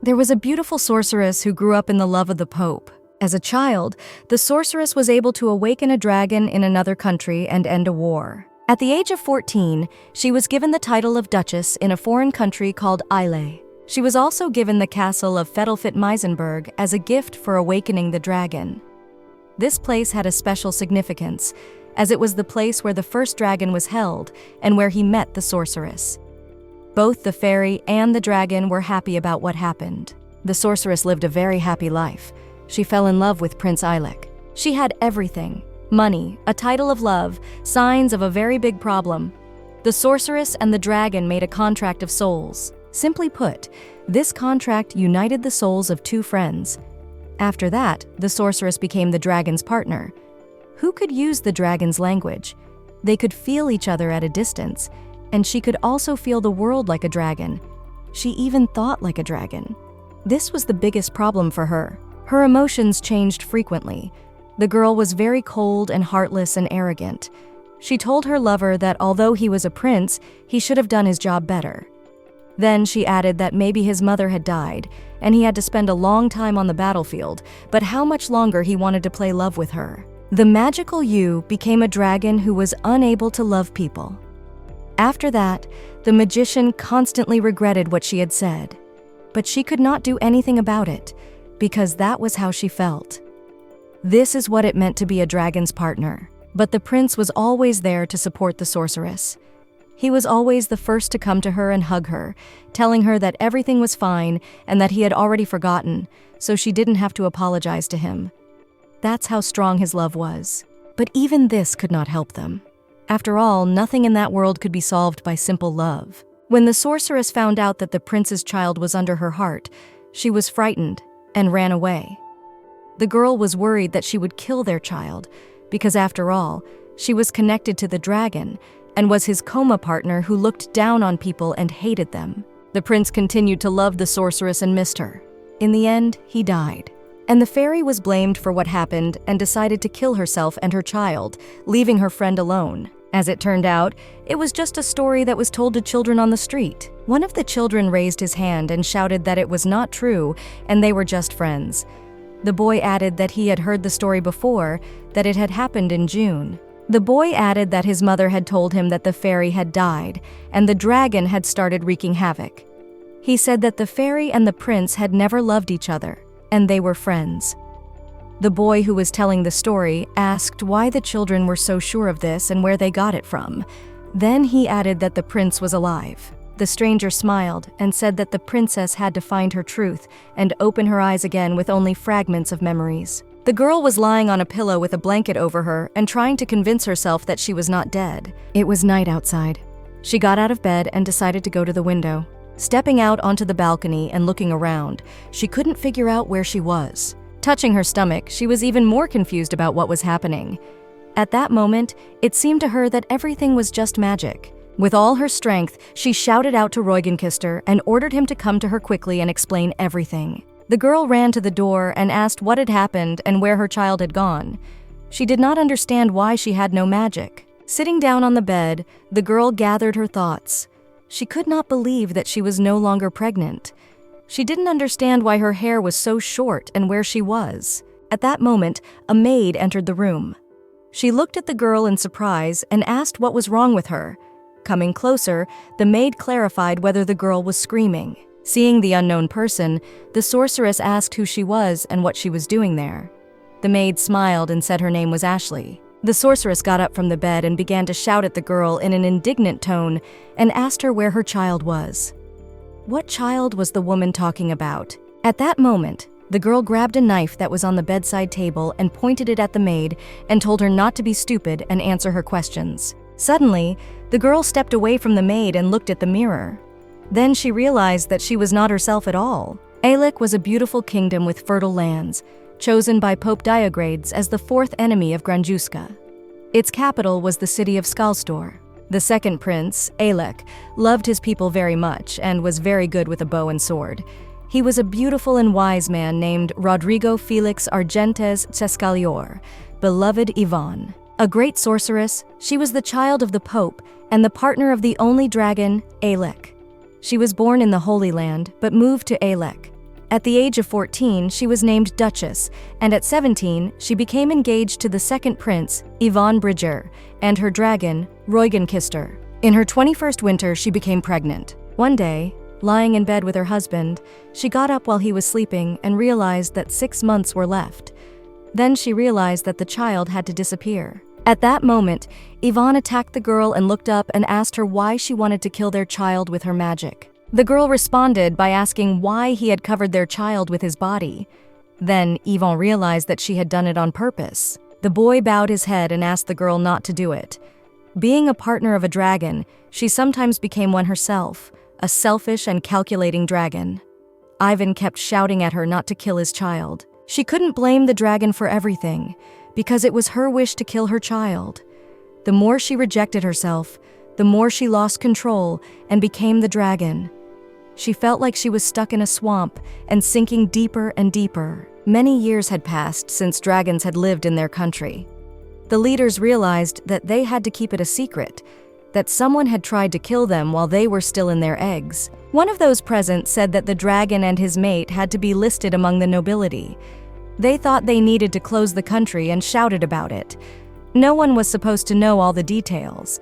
There was a beautiful sorceress who grew up in the love of the Pope. As a child, the sorceress was able to awaken a dragon in another country and end a war. At the age of 14, she was given the title of Duchess in a foreign country called Islay. She was also given the castle of Fettelfit-Meisenberg as a gift for awakening the dragon. This place had a special significance, as it was the place where the first dragon was held and where he met the sorceress. Both the fairy and the dragon were happy about what happened. The sorceress lived a very happy life. She fell in love with Prince Ilek. She had everything: money, a title of love, signs of a very big problem. The sorceress and the dragon made a contract of souls. Simply put, this contract united the souls of two friends. After that, the sorceress became the dragon's partner. Who could use the dragon's language? They could feel each other at a distance, and she could also feel the world like a dragon. She even thought like a dragon. This was the biggest problem for her. Her emotions changed frequently. The girl was very cold and heartless and arrogant. She told her lover that although he was a prince, he should have done his job better. Then she added that maybe his mother had died, and he had to spend a long time on the battlefield, but how much longer he wanted to play love with her. The magical Yu became a dragon who was unable to love people. After that, the magician constantly regretted what she had said, but she could not do anything about it, because that was how she felt. This is what it meant to be a dragon's partner, but the prince was always there to support the sorceress. He was always the first to come to her and hug her, telling her that everything was fine and that he had already forgotten, so she didn't have to apologize to him. That's how strong his love was. But even this could not help them. After all, nothing in that world could be solved by simple love. When the sorceress found out that the prince's child was under her heart, she was frightened and ran away. The girl was worried that she would kill their child, because after all, she was connected to the dragon and was his coma partner who looked down on people and hated them. The prince continued to love the sorceress and missed her. In the end, he died. And the fairy was blamed for what happened and decided to kill herself and her child, leaving her friend alone. As it turned out, it was just a story that was told to children on the street. One of the children raised his hand and shouted that it was not true and they were just friends. The boy added that he had heard the story before, that it had happened in June. The boy added that his mother had told him that the fairy had died and the dragon had started wreaking havoc. He said that the fairy and the prince had never loved each other, and they were friends. The boy who was telling the story asked why the children were so sure of this and where they got it from. Then he added that the prince was alive. The stranger smiled and said that the princess had to find her truth and open her eyes again with only fragments of memories. The girl was lying on a pillow with a blanket over her and trying to convince herself that she was not dead. It was night outside. She got out of bed and decided to go to the window. Stepping out onto the balcony and looking around, she couldn't figure out where she was. Touching her stomach, she was even more confused about what was happening. At that moment, it seemed to her that everything was just magic. With all her strength, she shouted out to Reugenkister and ordered him to come to her quickly and explain everything. The girl ran to the door and asked what had happened and where her child had gone. She did not understand why she had no magic. Sitting down on the bed, the girl gathered her thoughts. She could not believe that she was no longer pregnant. She didn't understand why her hair was so short and where she was. At that moment, a maid entered the room. She looked at the girl in surprise and asked what was wrong with her. Coming closer, the maid clarified whether the girl was screaming. Seeing the unknown person, the sorceress asked who she was and what she was doing there. The maid smiled and said her name was Ashley. The sorceress got up from the bed and began to shout at the girl in an indignant tone and asked her where her child was. What child was the woman talking about? At that moment, the girl grabbed a knife that was on the bedside table and pointed it at the maid and told her not to be stupid and answer her questions. Suddenly, the girl stepped away from the maid and looked at the mirror. Then she realized that she was not herself at all. Alec was a beautiful kingdom with fertile lands, chosen by Pope Diogrades as the fourth enemy of Granjuska. Its capital was the city of Skalstor. The second prince, Alec, loved his people very much and was very good with a bow and sword. He was a beautiful and wise man named Rodrigo Felix Argentes Cescalior, beloved Yvonne. A great sorceress, she was the child of the Pope and the partner of the only dragon, Alec. She was born in the Holy Land, but moved to Alec. At the age of 14, she was named Duchess, and at 17, she became engaged to the second prince, Yvonne Bridger, and her dragon, Roygen. In her 21st winter, she became pregnant. One day, lying in bed with her husband, she got up while he was sleeping and realized that 6 months were left. Then she realized that the child had to disappear. At that moment, Yvonne attacked the girl and looked up and asked her why she wanted to kill their child with her magic. The girl responded by asking why he had covered their child with his body. Then Yvonne realized that she had done it on purpose. The boy bowed his head and asked the girl not to do it. Being a partner of a dragon, she sometimes became one herself, a selfish and calculating dragon. Ivan kept shouting at her not to kill his child. She couldn't blame the dragon for everything, because it was her wish to kill her child. The more she rejected herself, the more she lost control and became the dragon. She felt like she was stuck in a swamp and sinking deeper and deeper. Many years had passed since dragons had lived in their country. The leaders realized that they had to keep it a secret, that someone had tried to kill them while they were still in their eggs. One of those present said that the dragon and his mate had to be listed among the nobility. They thought they needed to close the country and shouted about it. No one was supposed to know all the details.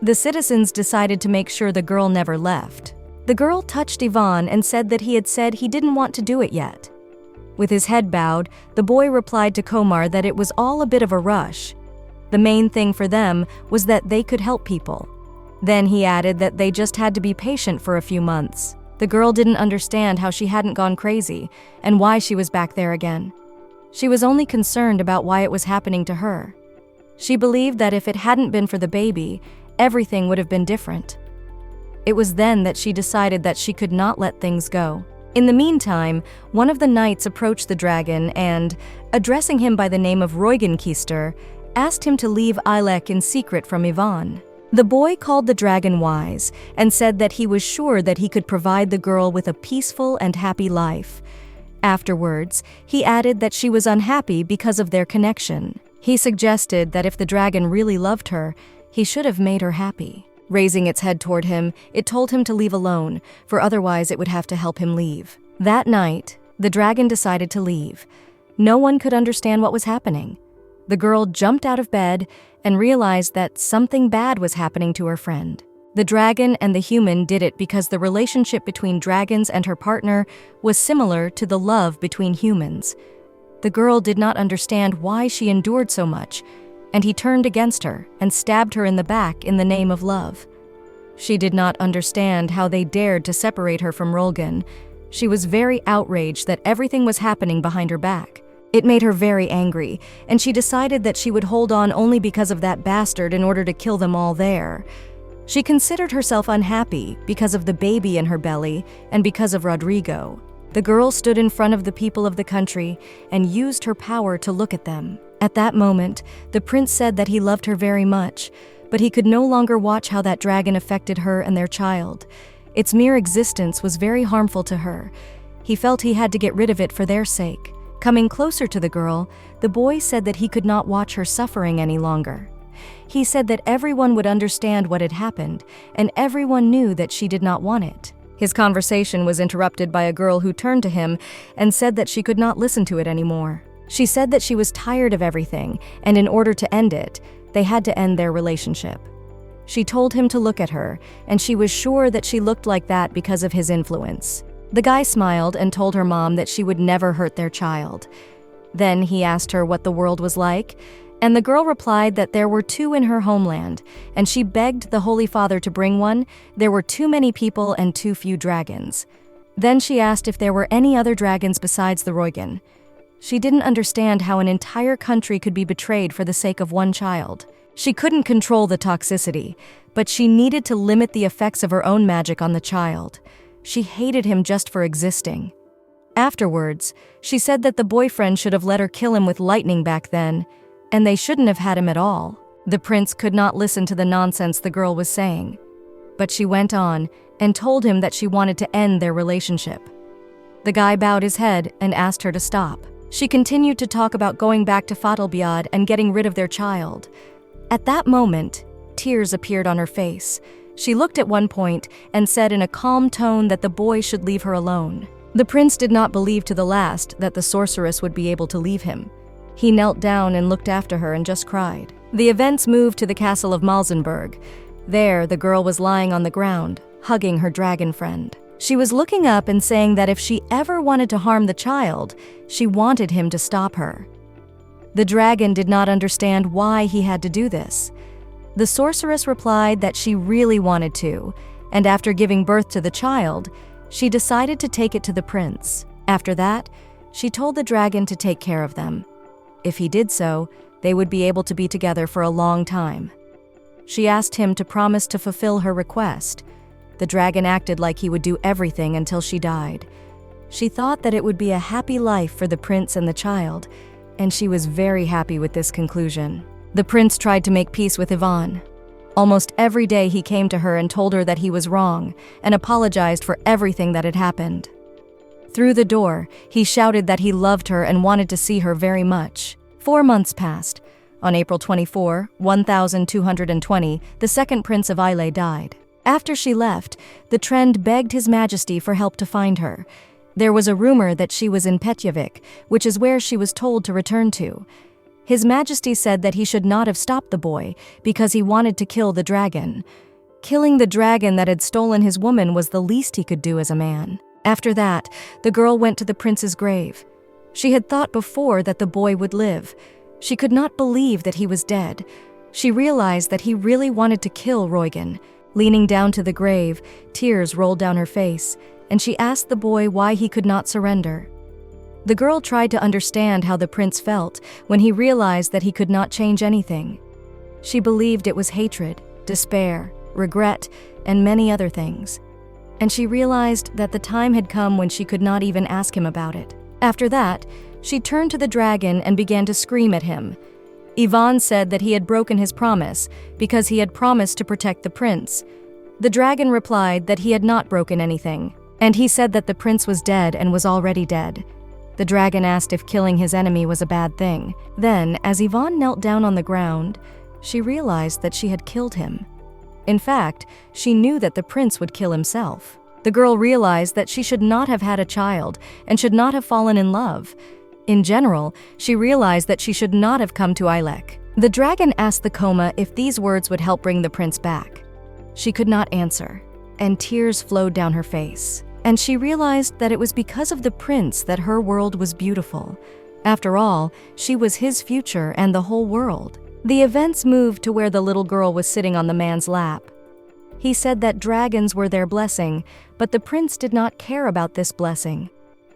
The citizens decided to make sure the girl never left. The girl touched Yvonne and said that he had said he didn't want to do it yet. With his head bowed, the boy replied to Komar that it was all a bit of a rush. The main thing for them was that they could help people. Then he added that they just had to be patient for a few months. The girl didn't understand how she hadn't gone crazy and why she was back there again. She was only concerned about why it was happening to her. She believed that if it hadn't been for the baby, everything would have been different. It was then that she decided that she could not let things go. In the meantime, one of the knights approached the dragon and, addressing him by the name of Roygen, asked him to leave Ilek in secret from Yvonne. The boy called the dragon wise and said that he was sure that he could provide the girl with a peaceful and happy life. Afterwards, he added that she was unhappy because of their connection. He suggested that if the dragon really loved her, he should have made her happy. Raising its head toward him, it told him to leave alone, for otherwise it would have to help him leave. That night, the dragon decided to leave. No one could understand what was happening. The girl jumped out of bed and realized that something bad was happening to her friend. The dragon and the human did it because the relationship between dragons and her partner was similar to the love between humans. The girl did not understand why she endured so much, and he turned against her and stabbed her in the back in the name of love. She did not understand how they dared to separate her from Rolgan. She was very outraged that everything was happening behind her back. It made her very angry, and she decided that she would hold on only because of that bastard in order to kill them all there. She considered herself unhappy because of the baby in her belly and because of Rodrigo. The girl stood in front of the people of the country and used her power to look at them. At that moment, the prince said that he loved her very much, but he could no longer watch how that dragon affected her and their child. Its mere existence was very harmful to her. He felt he had to get rid of it for their sake. Coming closer to the girl, the boy said that he could not watch her suffering any longer. He said that everyone would understand what had happened, and everyone knew that she did not want it. His conversation was interrupted by a girl who turned to him and said that she could not listen to it anymore. She said that she was tired of everything, and in order to end it, they had to end their relationship. She told him to look at her, and she was sure that she looked like that because of his influence. The guy smiled and told her mom that she would never hurt their child. Then he asked her what the world was like, and the girl replied that there were 2 in her homeland, and she begged the Holy Father to bring one. There were too many people and too few dragons. Then she asked if there were any other dragons besides the Roygen. She didn't understand how an entire country could be betrayed for the sake of one child. She couldn't control the toxicity, but she needed to limit the effects of her own magic on the child. She hated him just for existing. Afterwards, she said that the boyfriend should have let her kill him with lightning back then, and they shouldn't have had him at all. The prince could not listen to the nonsense the girl was saying, but she went on and told him that she wanted to end their relationship. The guy bowed his head and asked her to stop. She continued to talk about going back to Fatalbiad and getting rid of their child. At that moment, tears appeared on her face. She looked at one point and said in a calm tone that the boy should leave her alone. The prince did not believe to the last that the sorceress would be able to leave him. He knelt down and looked after her and just cried. The events moved to the castle of Malzenberg. There, the girl was lying on the ground, hugging her dragon friend. She was looking up and saying that if she ever wanted to harm the child, she wanted him to stop her. The dragon did not understand why he had to do this. The sorceress replied that she really wanted to, and after giving birth to the child, she decided to take it to the prince. After that, she told the dragon to take care of them. If he did so, they would be able to be together for a long time. She asked him to promise to fulfill her request. The dragon acted like he would do everything until she died. She thought that it would be a happy life for the prince and the child, and she was very happy with this conclusion. The prince tried to make peace with Yvonne. Almost every day he came to her and told her that he was wrong and apologized for everything that had happened. Through the door, he shouted that he loved her and wanted to see her very much. 4 months passed. On April 24, 1220, the second prince of Ile died. After she left, the Trend begged His Majesty for help to find her. There was a rumor that she was in Petyavik, which is where she was told to return to. His Majesty said that he should not have stopped the boy because he wanted to kill the dragon. Killing the dragon that had stolen his woman was the least he could do as a man. After that, the girl went to the prince's grave. She had thought before that the boy would live. She could not believe that he was dead. She realized that he really wanted to kill Roygen. Leaning down to the grave, tears rolled down her face, and she asked the boy why he could not surrender. The girl tried to understand how the prince felt when he realized that he could not change anything. She believed it was hatred, despair, regret, and many other things. And she realized that the time had come when she could not even ask him about it. After that, she turned to the dragon and began to scream at him. Yvonne said that he had broken his promise because he had promised to protect the prince. The dragon replied that he had not broken anything, and he said that the prince was dead and was already dead. The dragon asked if killing his enemy was a bad thing. Then, as Yvonne knelt down on the ground, she realized that she had killed him. In fact, she knew that the prince would kill himself. The girl realized that she should not have had a child and should not have fallen in love. In general, she realized that she should not have come to Ilek. The dragon asked the coma if these words would help bring the prince back. She could not answer, and tears flowed down her face. And she realized that it was because of the prince that her world was beautiful. After all, she was his future and the whole world. The events moved to where the little girl was sitting on the man's lap. He said that dragons were their blessing, but the prince did not care about this blessing.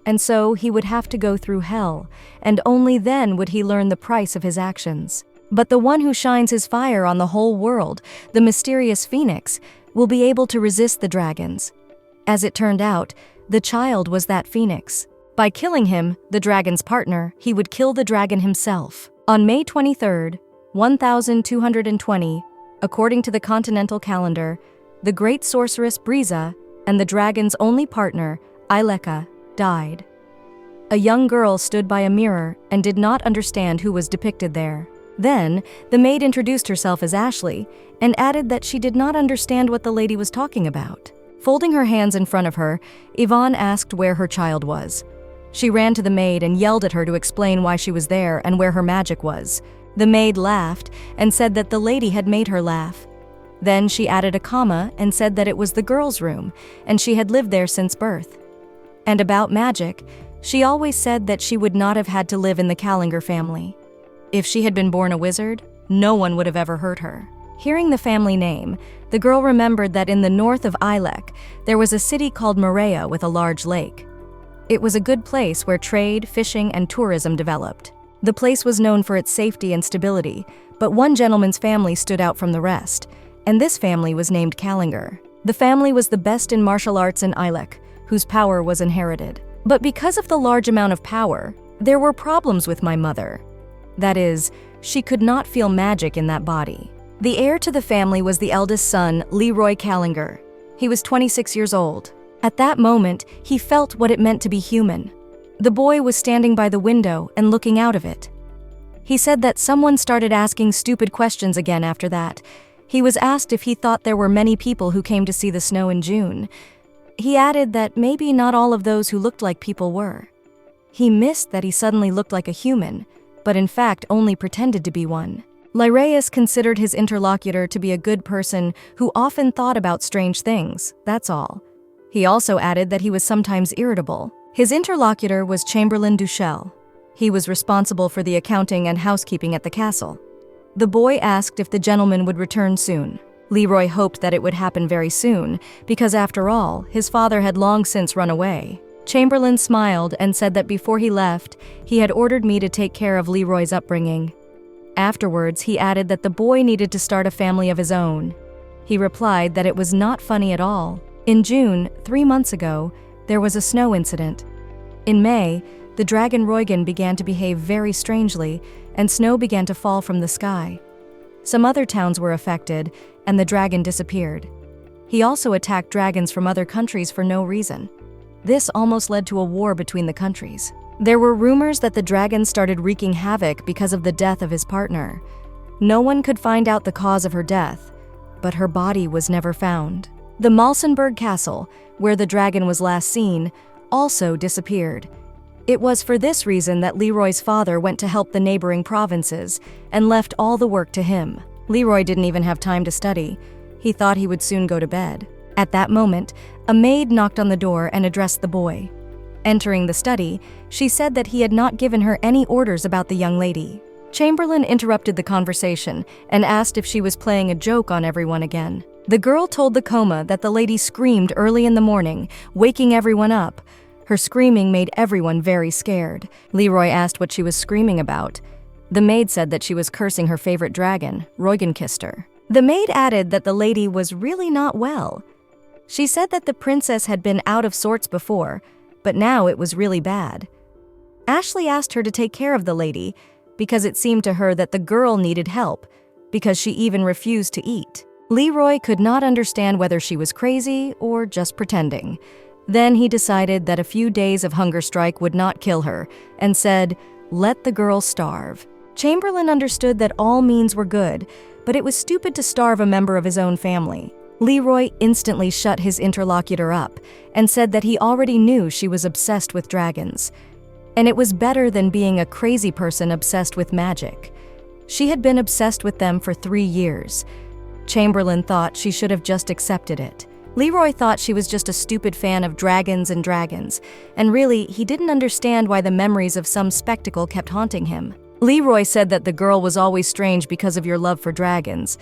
And so he would have to go through hell, and only then would he learn the price of his actions. But the one who shines his fire on the whole world, the mysterious phoenix, will be able to resist the dragons. As it turned out, the child was that phoenix. By killing him, the dragon's partner, he would kill the dragon himself. On May 23, 1220, according to the continental calendar, the great sorceress Briza and the dragon's only partner, Ileka, died. A young girl stood by a mirror and did not understand who was depicted there. Then, the maid introduced herself as Ashley and added that she did not understand what the lady was talking about. Folding her hands in front of her, Yvonne asked where her child was. She ran to the maid and yelled at her to explain why she was there and where her magic was. The maid laughed and said that the lady had made her laugh. Then she added a comma and said that it was the girl's room, and she had lived there since birth. And about magic, she always said that she would not have had to live in the Kallinger family. If she had been born a wizard, no one would have ever hurt her. Hearing the family name, the girl remembered that in the north of Ilek, there was a city called Morea with a large lake. It was a good place where trade, fishing, and tourism developed. The place was known for its safety and stability, but one gentleman's family stood out from the rest, and this family was named Kallinger. The family was the best in martial arts in Ilek, whose power was inherited. But because of the large amount of power, there were problems with my mother. That is, she could not feel magic in that body. The heir to the family was the eldest son, Leroy Kallinger. He was 26 years old. At that moment, he felt what it meant to be human. The boy was standing by the window and looking out of it. He said that someone started asking stupid questions again after that. He was asked if he thought there were many people who came to see the snow in June. he added that maybe not all of those who looked like people were. He missed that he suddenly looked like a human, but in fact only pretended to be one. Lyraeus considered his interlocutor to be a good person who often thought about strange things, that's all. He also added that he was sometimes irritable. His interlocutor was Chamberlain Duchel. He was responsible for the accounting and housekeeping at the castle. The boy asked if the gentleman would return soon. Leroy hoped that it would happen very soon, because after all, his father had long since run away. Chamberlain smiled and said that before he left, he had ordered me to take care of Leroy's upbringing. Afterwards, he added that the boy needed to start a family of his own. He replied that it was not funny at all. In June, 3 months ago, there was a snow incident. In May, the dragon Roygan began to behave very strangely, and snow began to fall from the sky. Some other towns were affected, and the dragon disappeared. He also attacked dragons from other countries for no reason. This almost led to a war between the countries. There were rumors that the dragon started wreaking havoc because of the death of his partner. No one could find out the cause of her death, but her body was never found. The Malsenburg Castle, where the dragon was last seen, also disappeared. It was for this reason that Leroy's father went to help the neighboring provinces and left all the work to him. Leroy didn't even have time to study. He thought he would soon go to bed. At that moment, a maid knocked on the door and addressed the boy. Entering the study, she said that he had not given her any orders about the young lady. Chamberlain interrupted the conversation and asked if she was playing a joke on everyone again. The girl told the coma that the lady screamed early in the morning, waking everyone up. Her screaming made everyone very scared. Leroy asked what she was screaming about. The maid said that she was cursing her favorite dragon, Roygenkister. The maid added that the lady was really not well. She said that the princess had been out of sorts before, but now it was really bad. Ashley asked her to take care of the lady because it seemed to her that the girl needed help, because she even refused to eat. Leroy could not understand whether she was crazy or just pretending. Then he decided that a few days of hunger strike would not kill her, and said, "Let the girl starve." Chamberlain understood that all means were good, but it was stupid to starve a member of his own family. Leroy instantly shut his interlocutor up and said that he already knew she was obsessed with dragons. And it was better than being a crazy person obsessed with magic. She had been obsessed with them for 3 years. Chamberlain thought she should have just accepted it. Leroy thought she was just a stupid fan of dragons, and really, he didn't understand why the memories of some spectacle kept haunting him. Leroy said that the girl was always strange because of your love for dragons,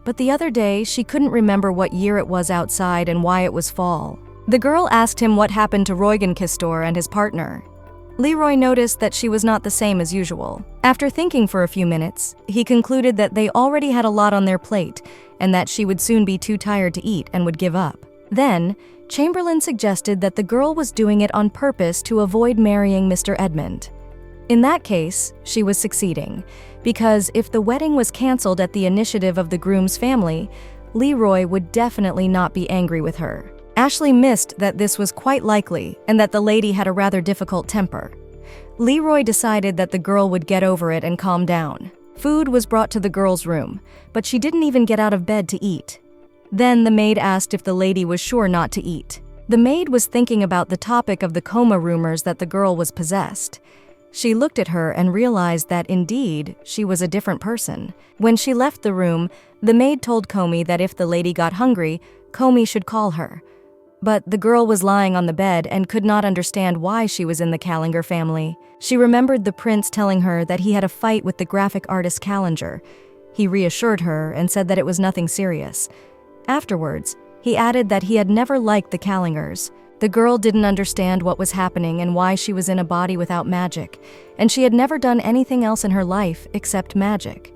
but the other day, she couldn't remember what year it was outside and why it was fall. The girl asked him what happened to Roygenkistor and his partner. Leroy noticed that she was not the same as usual. After thinking for a few minutes, he concluded that they already had a lot on their plate and that she would soon be too tired to eat and would give up. Then, Chamberlain suggested that the girl was doing it on purpose to avoid marrying Mr. Edmund. In that case, she was succeeding, because if the wedding was cancelled at the initiative of the groom's family, Leroy would definitely not be angry with her. Ashley missed that this was quite likely and that the lady had a rather difficult temper. Leroy decided that the girl would get over it and calm down. Food was brought to the girl's room, but she didn't even get out of bed to eat. Then the maid asked if the lady was sure not to eat. The maid was thinking about the topic of the coma rumors that the girl was possessed. She looked at her and realized that indeed, she was a different person. When she left the room, the maid told Comey that if the lady got hungry, Comey should call her. But the girl was lying on the bed and could not understand why she was in the Callinger family. She remembered the prince telling her that he had a fight with the graphic artist Callinger. He reassured her and said that it was nothing serious. Afterwards, he added that he had never liked the Callingers. The girl didn't understand what was happening and why she was in a body without magic, and she had never done anything else in her life except magic.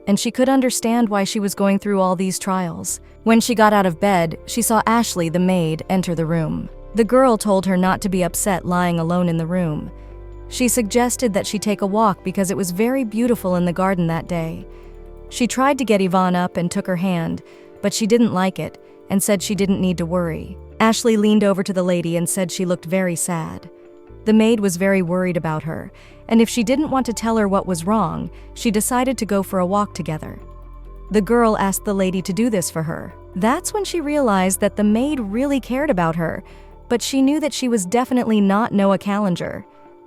And she could understand why she was going through all these trials. When she got out of bed, she saw Ashley, the maid, enter the room. The girl told her not to be upset lying alone in the room. She suggested that she take a walk because it was very beautiful in the garden that day. She tried to get Yvonne up and took her hand, but she didn't like it and said she didn't need to worry. Ashley leaned over to the lady and said she looked very sad. The maid was very worried about her, and if she didn't want to tell her what was wrong, she decided to go for a walk together. The girl asked the lady to do this for her. That's when she realized that the maid really cared about her, but she knew that she was definitely not Noah Callinger.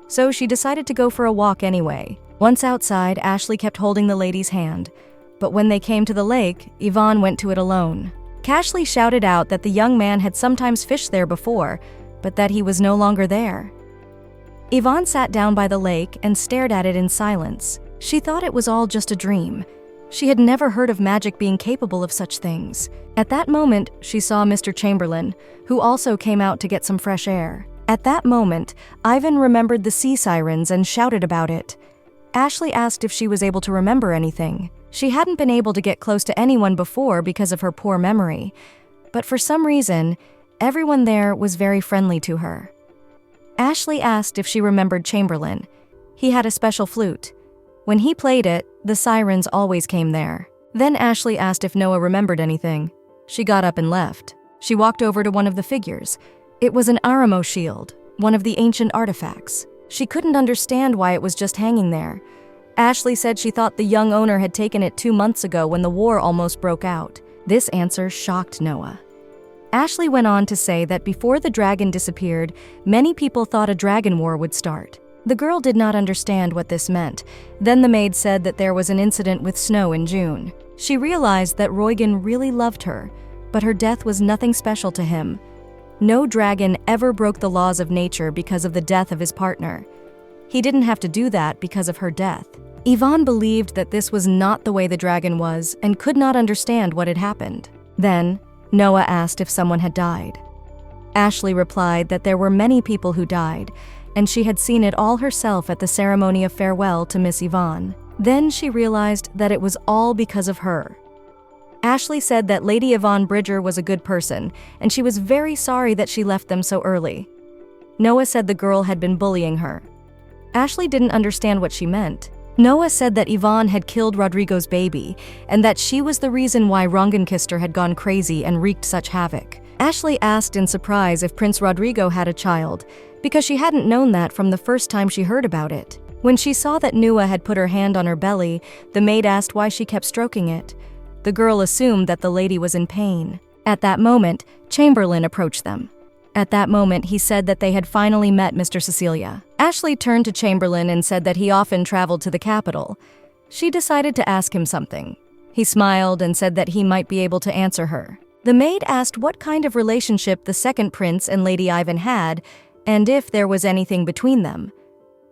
So she decided to go for a walk anyway. Once outside, Ashley kept holding the lady's hand, but when they came to the lake, Yvonne went to it alone. Ashley shouted out that the young man had sometimes fished there before, but that he was no longer there. Yvonne sat down by the lake and stared at it in silence. She thought it was all just a dream. She had never heard of magic being capable of such things. At that moment, she saw Mr. Chamberlain, who also came out to get some fresh air. At that moment, Ivan remembered the sea sirens and shouted about it. Ashley asked if she was able to remember anything. She hadn't been able to get close to anyone before because of her poor memory, but for some reason, everyone there was very friendly to her. Ashley asked if she remembered Chamberlain. He had a special flute. When he played it, the sirens always came there. Then Ashley asked if Noah remembered anything. She got up and left. She walked over to one of the figures. It was an Aramo shield, one of the ancient artifacts. She couldn't understand why it was just hanging there. Ashley said she thought the young owner had taken it 2 months ago when the war almost broke out. This answer shocked Noah. Ashley went on to say that before the dragon disappeared, many people thought a dragon war would start. The girl did not understand what this meant. Then the maid said that there was an incident with Snow in June. She realized that Roygan really loved her, but her death was nothing special to him. No dragon ever broke the laws of nature because of the death of his partner. He didn't have to do that because of her death. Yvonne believed that this was not the way the dragon was and could not understand what had happened. Then, Noah asked if someone had died. Ashley replied that there were many people who died, and she had seen it all herself at the ceremony of farewell to Miss Yvonne. Then she realized that it was all because of her. Ashley said that Lady Yvonne Bridger was a good person, and she was very sorry that she left them so early. Noah said the girl had been bullying her. Ashley didn't understand what she meant. Noah said that Yvonne had killed Rodrigo's baby, and that she was the reason why Rongenkister had gone crazy and wreaked such havoc. Ashley asked in surprise if Prince Rodrigo had a child, because she hadn't known that from the first time she heard about it. When she saw that Nua had put her hand on her belly, the maid asked why she kept stroking it. The girl assumed that the lady was in pain. At that moment, Chamberlain approached them. At that moment, he said that they had finally met Mr. Cecilia. Ashley turned to Chamberlain and said that he often traveled to the capital. She decided to ask him something. He smiled and said that he might be able to answer her. The maid asked what kind of relationship the second prince and Lady Ivan had, and if there was anything between them.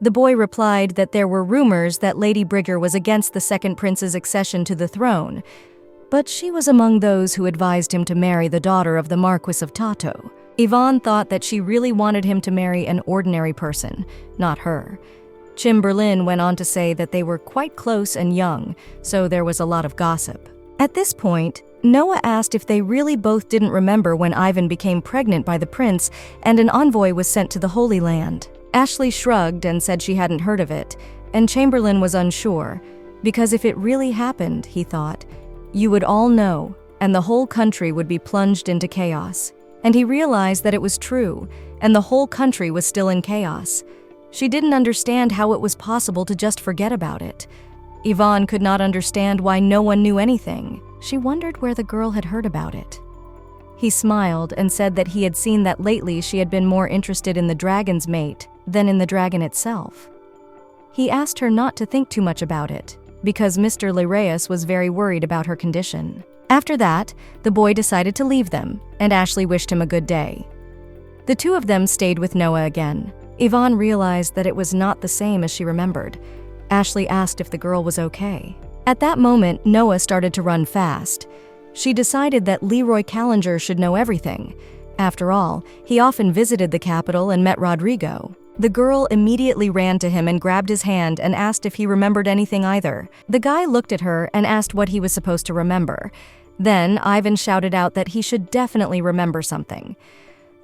The boy replied that there were rumors that Lady Bridger was against the second prince's accession to the throne, but she was among those who advised him to marry the daughter of the Marquis of Tato. Yvonne thought that she really wanted him to marry an ordinary person, not her. Chamberlain went on to say that they were quite close and young, so there was a lot of gossip. At this point, Noah asked if they really both didn't remember when Ivan became pregnant by the prince and an envoy was sent to the Holy Land. Ashley shrugged and said she hadn't heard of it, and Chamberlain was unsure, because if it really happened, he thought, you would all know, and the whole country would be plunged into chaos. And he realized that it was true, and the whole country was still in chaos. She didn't understand how it was possible to just forget about it. Yvonne could not understand why no one knew anything. She wondered where the girl had heard about it. He smiled and said that he had seen that lately she had been more interested in the dragon's mate than in the dragon itself. He asked her not to think too much about it, because Mr. Leraeus was very worried about her condition. After that, the boy decided to leave them, and Ashley wished him a good day. The two of them stayed with Noah again. Yvonne realized that it was not the same as she remembered. Ashley asked if the girl was okay. At that moment, Noah started to run fast. She decided that Leroy Callinger should know everything. After all, he often visited the capital and met Rodrigo. The girl immediately ran to him and grabbed his hand and asked if he remembered anything either. The guy looked at her and asked what he was supposed to remember. Then Ivan shouted out that he should definitely remember something.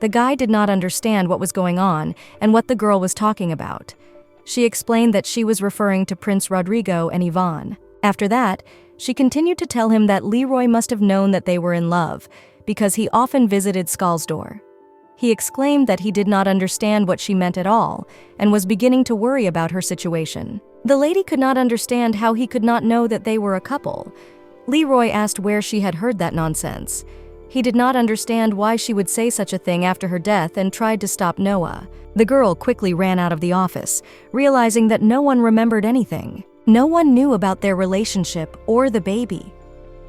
The guy did not understand what was going on and what the girl was talking about. She explained that she was referring to Prince Rodrigo and Yvonne. After that, she continued to tell him that Leroy must have known that they were in love, because he often visited Skalsdor. He exclaimed that he did not understand what she meant at all, and was beginning to worry about her situation. The lady could not understand how he could not know that they were a couple. Leroy asked where she had heard that nonsense. He did not understand why she would say such a thing after her death and tried to stop Noah. The girl quickly ran out of the office, realizing that no one remembered anything. No one knew about their relationship or the baby.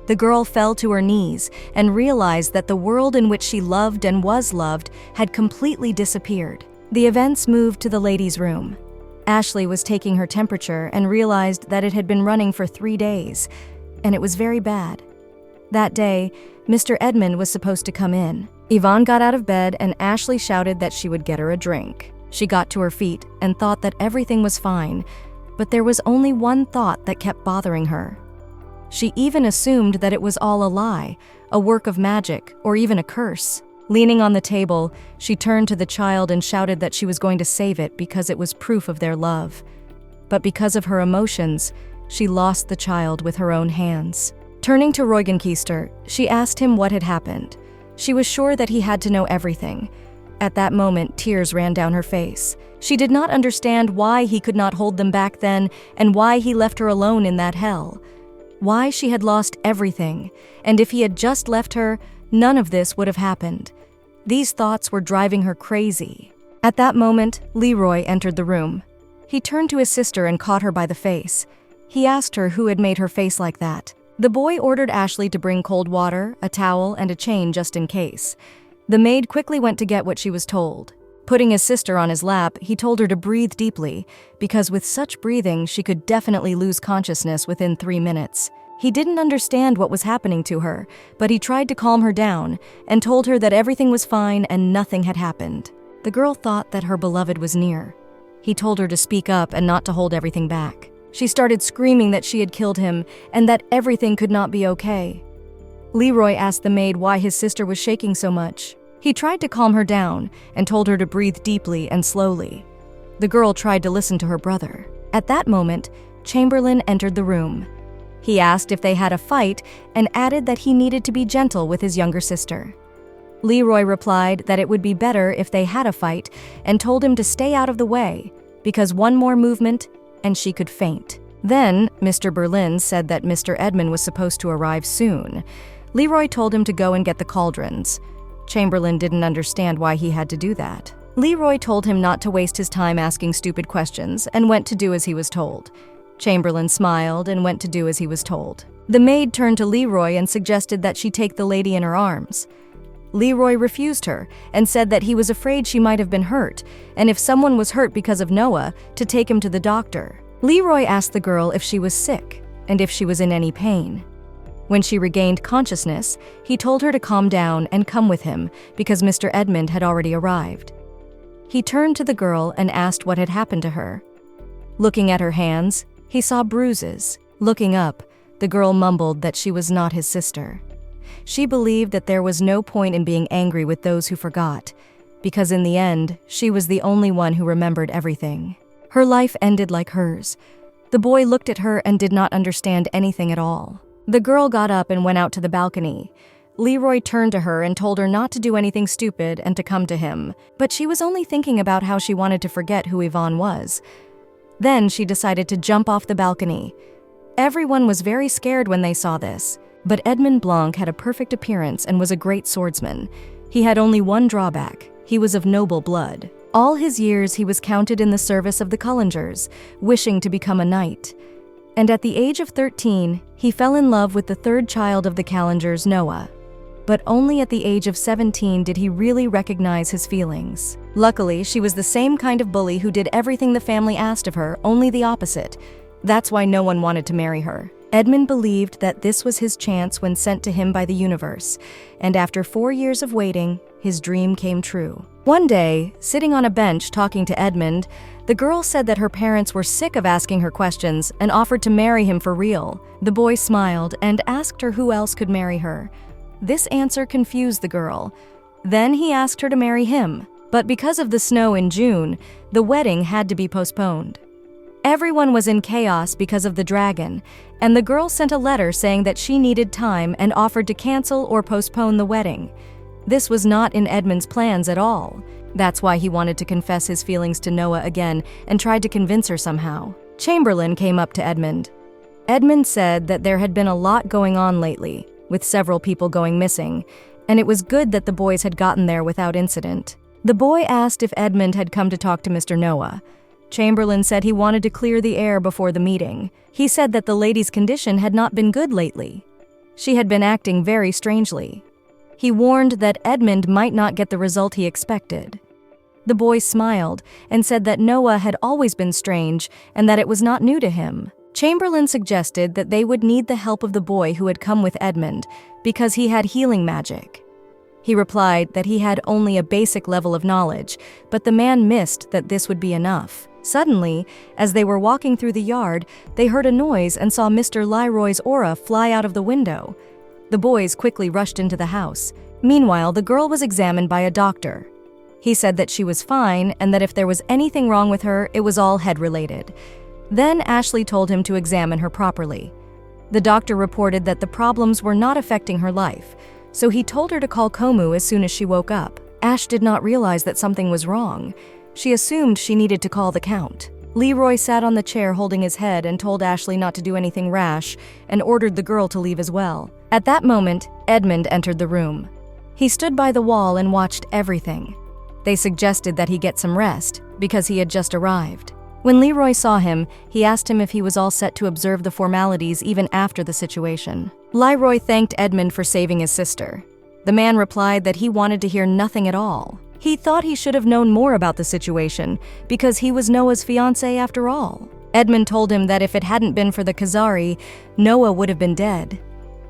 The girl fell to her knees and realized that the world in which she loved and was loved had completely disappeared. The events moved to the ladies' room. Ashley was taking her temperature and realized that it had been running for 3 days, and it was very bad. That day, Mr. Edmund was supposed to come in. Yvonne got out of bed and Ashley shouted that she would get her a drink. She got to her feet and thought that everything was fine, but there was only one thought that kept bothering her. She even assumed that it was all a lie, a work of magic, or even a curse. Leaning on the table, she turned to the child and shouted that she was going to save it because it was proof of their love. But because of her emotions, she lost the child with her own hands. Turning to Roygenkeister, she asked him what had happened. She was sure that he had to know everything. At that moment, tears ran down her face. She did not understand why he could not hold them back then and why he left her alone in that hell. Why she had lost everything, and if he had just left her, none of this would have happened. These thoughts were driving her crazy. At that moment, Leroy entered the room. He turned to his sister and caught her by the face. He asked her who had made her face like that. The boy ordered Ashley to bring cold water, a towel, and a chain just in case. The maid quickly went to get what she was told. Putting his sister on his lap, he told her to breathe deeply, because with such breathing, she could definitely lose consciousness within 3 minutes. He didn't understand what was happening to her, but he tried to calm her down and told her that everything was fine and nothing had happened. The girl thought that her beloved was near. He told her to speak up and not to hold everything back. She started screaming that she had killed him and that everything could not be okay. Leroy asked the maid why his sister was shaking so much. He tried to calm her down and told her to breathe deeply and slowly. The girl tried to listen to her brother. At that moment, Chamberlain entered the room. He asked if they had a fight and added that he needed to be gentle with his younger sister. Leroy replied that it would be better if they had a fight and told him to stay out of the way, because one more movement and she could faint. Then, Mr. Berlin said that Mr. Edmund was supposed to arrive soon. Leroy told him to go and get the cauldrons. Chamberlain didn't understand why he had to do that. Leroy told him not to waste his time asking stupid questions and went to do as he was told. Chamberlain smiled and went to do as he was told. The maid turned to Leroy and suggested that she take the lady in her arms. Leroy refused her and said that he was afraid she might have been hurt, and if someone was hurt because of Noah, to take him to the doctor. Leroy asked the girl if she was sick and if she was in any pain. When she regained consciousness, he told her to calm down and come with him because Mr. Edmund had already arrived. He turned to the girl and asked what had happened to her. Looking at her hands, he saw bruises. Looking up, the girl mumbled that she was not his sister. She believed that there was no point in being angry with those who forgot, because in the end, she was the only one who remembered everything. Her life ended like hers. The boy looked at her and did not understand anything at all. The girl got up and went out to the balcony. Leroy turned to her and told her not to do anything stupid and to come to him, but she was only thinking about how she wanted to forget who Yvonne was. Then she decided to jump off the balcony. Everyone was very scared when they saw this. But Edmund Blanc had a perfect appearance and was a great swordsman. He had only one drawback: he was of noble blood. All his years he was counted in the service of the Cullingers, wishing to become a knight. And at the age of 13, he fell in love with the third child of the Callingers, Noah. But only at the age of 17 did he really recognize his feelings. Luckily, she was the same kind of bully who did everything the family asked of her, only the opposite. That's why no one wanted to marry her. Edmund believed that this was his chance when sent to him by the universe, and after 4 years of waiting, his dream came true. One day, sitting on a bench talking to Edmund, the girl said that her parents were sick of asking her questions and offered to marry him for real. The boy smiled and asked her who else could marry her. This answer confused the girl. Then he asked her to marry him, but because of the snow in June, the wedding had to be postponed. Everyone was in chaos because of the dragon, and the girl sent a letter saying that she needed time and offered to cancel or postpone the wedding. This was not in Edmund's plans at all. That's why he wanted to confess his feelings to Noah again and tried to convince her somehow. Chamberlain came up to Edmund. Edmund said that there had been a lot going on lately, with several people going missing, and it was good that the boys had gotten there without incident. The boy asked if Edmund had come to talk to Mr. Noah. Chamberlain said he wanted to clear the air before the meeting. He said that the lady's condition had not been good lately. She had been acting very strangely. He warned that Edmund might not get the result he expected. The boy smiled and said that Noah had always been strange and that it was not new to him. Chamberlain suggested that they would need the help of the boy who had come with Edmund because he had healing magic. He replied that he had only a basic level of knowledge, but the man missed that this would be enough. Suddenly, as they were walking through the yard, they heard a noise and saw Mr. Leroy's aura fly out of the window. The boys quickly rushed into the house. Meanwhile, the girl was examined by a doctor. He said that she was fine and that if there was anything wrong with her, it was all head-related. Then Ashley told him to examine her properly. The doctor reported that the problems were not affecting her life, so he told her to call Komu as soon as she woke up. Ash did not realize that something was wrong. She assumed she needed to call the Count. Leroy sat on the chair holding his head and told Ashley not to do anything rash and ordered the girl to leave as well. At that moment, Edmund entered the room. He stood by the wall and watched everything. They suggested that he get some rest because he had just arrived. When Leroy saw him, he asked him if he was all set to observe the formalities even after the situation. Leroy thanked Edmund for saving his sister. The man replied that he wanted to hear nothing at all. He thought he should have known more about the situation because he was Noah's fiancé after all. Edmund told him that if it hadn't been for the Khazari, Noah would have been dead.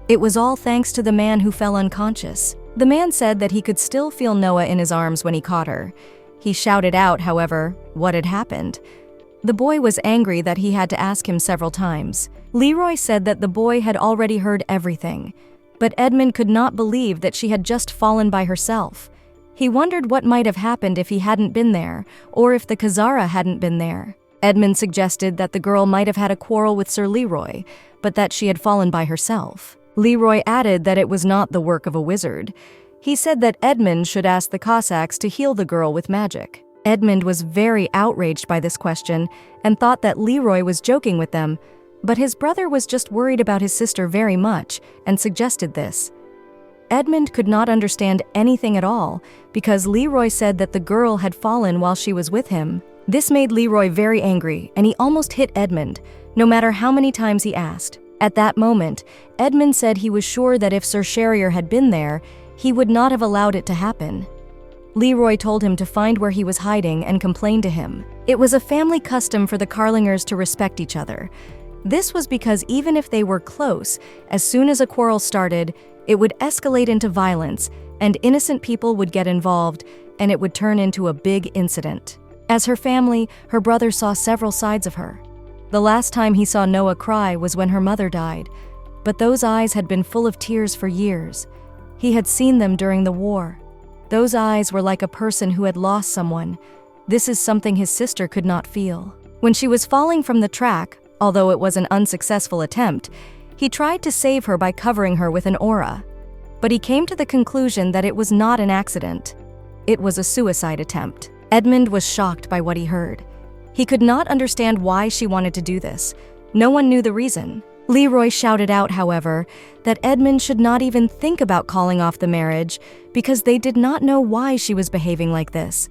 It was all thanks to the man who fell unconscious. The man said that he could still feel Noah in his arms when he caught her. He shouted out, however, what had happened. The boy was angry that he had to ask him several times. Leroy said that the boy had already heard everything, but Edmund could not believe that she had just fallen by herself. He wondered what might have happened if he hadn't been there, or if the Khazara hadn't been there. Edmund suggested that the girl might have had a quarrel with Sir Leroy, but that she had fallen by herself. Leroy added that it was not the work of a wizard. He said that Edmund should ask the Cossacks to heal the girl with magic. Edmund was very outraged by this question and thought that Leroy was joking with them, but his brother was just worried about his sister very much and suggested this. Edmund could not understand anything at all because Leroy said that the girl had fallen while she was with him. This made Leroy very angry and he almost hit Edmund, no matter how many times he asked. At that moment, Edmund said he was sure that if Sir Sherrier had been there, he would not have allowed it to happen. Leroy told him to find where he was hiding and complain to him. It was a family custom for the Carlingers to respect each other. This was because even if they were close, as soon as a quarrel started, it would escalate into violence, and innocent people would get involved, and it would turn into a big incident. As her family, her brother saw several sides of her. The last time he saw Noah cry was when her mother died, but those eyes had been full of tears for years. He had seen them during the war. Those eyes were like a person who had lost someone. This is something his sister could not feel. When she was falling from the track, although it was an unsuccessful attempt, he tried to save her by covering her with an aura. But he came to the conclusion that it was not an accident. It was a suicide attempt. Edmund was shocked by what he heard. He could not understand why she wanted to do this. No one knew the reason. Leroy shouted out, however, that Edmund should not even think about calling off the marriage because they did not know why she was behaving like this.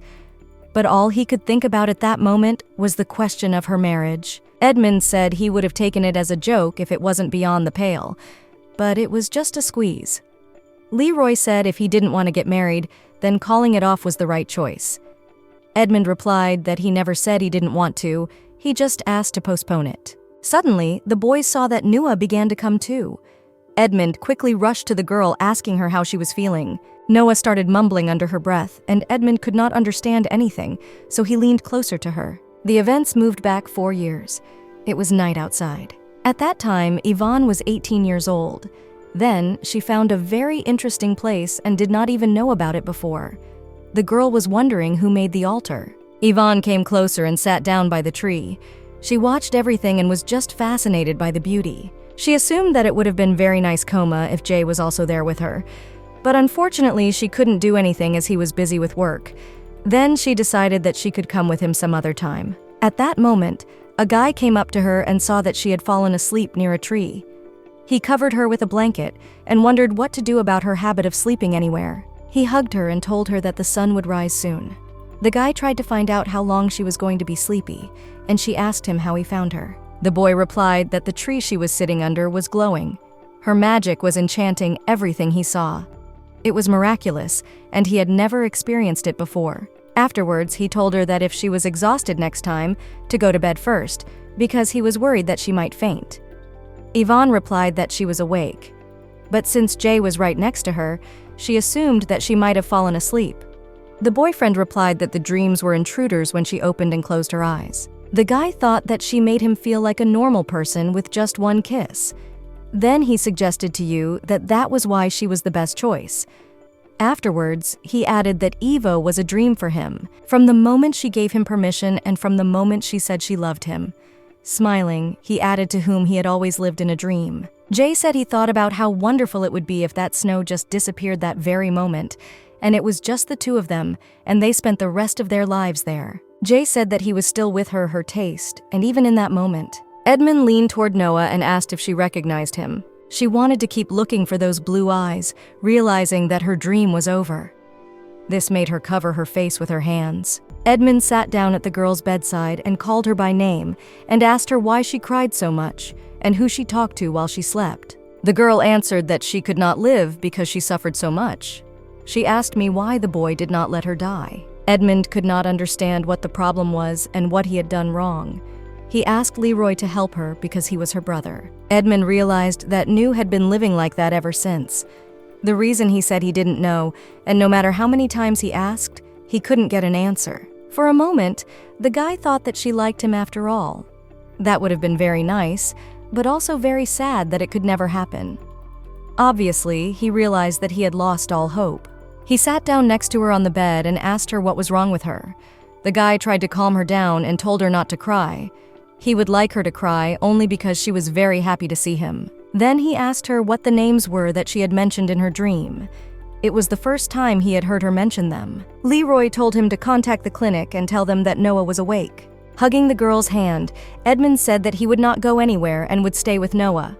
But all he could think about at that moment was the question of her marriage. Edmund said he would have taken it as a joke if it wasn't beyond the pale, but it was just a squeeze. Leroy said if he didn't want to get married, then calling it off was the right choice. Edmund replied that he never said he didn't want to, he just asked to postpone it. Suddenly, the boys saw that Nua began to come too. Edmund quickly rushed to the girl asking her how she was feeling. Noah started mumbling under her breath, and Edmund could not understand anything, so he leaned closer to her. The events moved back 4 years. It was night outside. At that time, Yvonne was 18 years old. Then, she found a very interesting place and did not even know about it before. The girl was wondering who made the altar. Yvonne came closer and sat down by the tree. She watched everything and was just fascinated by the beauty. She assumed that it would have been very nice Coma if Jay was also there with her. But unfortunately, she couldn't do anything as he was busy with work. Then she decided that she could come with him some other time. At that moment, A guy came up to her and saw that she had fallen asleep near a tree. He covered her with a blanket and wondered what to do about her habit of sleeping anywhere. He hugged her and told her that the sun would rise soon. The guy tried to find out how long she was going to be sleepy, and she asked him how he found her. The boy replied that the tree she was sitting under was glowing. Her magic was enchanting everything he saw. It was miraculous, and he had never experienced it before. Afterwards, he told her that if she was exhausted next time, to go to bed first, because he was worried that she might faint. Yvonne replied that she was awake. But since Jay was right next to her, she assumed that she might have fallen asleep. The boyfriend replied that the dreams were intruders when she opened and closed her eyes. The guy thought that she made him feel like a normal person with just one kiss. Then he suggested to you that that was why she was the best choice. Afterwards, he added that Evo was a dream for him, from the moment she gave him permission and from the moment she said she loved him. Smiling, he added to whom he had always lived in a dream. Jay said he thought about how wonderful it would be if that snow just disappeared that very moment, and it was just the two of them, and they spent the rest of their lives there. Jay said that he was still with her taste, and even in that moment. Edmund leaned toward Noah and asked if she recognized him. She wanted to keep looking for those blue eyes, realizing that her dream was over. This made her cover her face with her hands. Edmund sat down at the girl's bedside and called her by name and asked her why she cried so much and who she talked to while she slept. The girl answered that she could not live because she suffered so much. She asked me why the boy did not let her die. Edmund could not understand what the problem was and what he had done wrong. He asked Leroy to help her because he was her brother. Edmund realized that Nu had been living like that ever since. The reason he said he didn't know, and no matter how many times he asked, he couldn't get an answer. For a moment, the guy thought that she liked him after all. That would have been very nice, but also very sad that it could never happen. Obviously, he realized that he had lost all hope. He sat down next to her on the bed and asked her what was wrong with her. The guy tried to calm her down and told her not to cry. He would like her to cry only because she was very happy to see him. Then he asked her what the names were that she had mentioned in her dream. It was the first time he had heard her mention them. Leroy told him to contact the clinic and tell them that Noah was awake. Hugging the girl's hand, Edmund said that he would not go anywhere and would stay with Noah.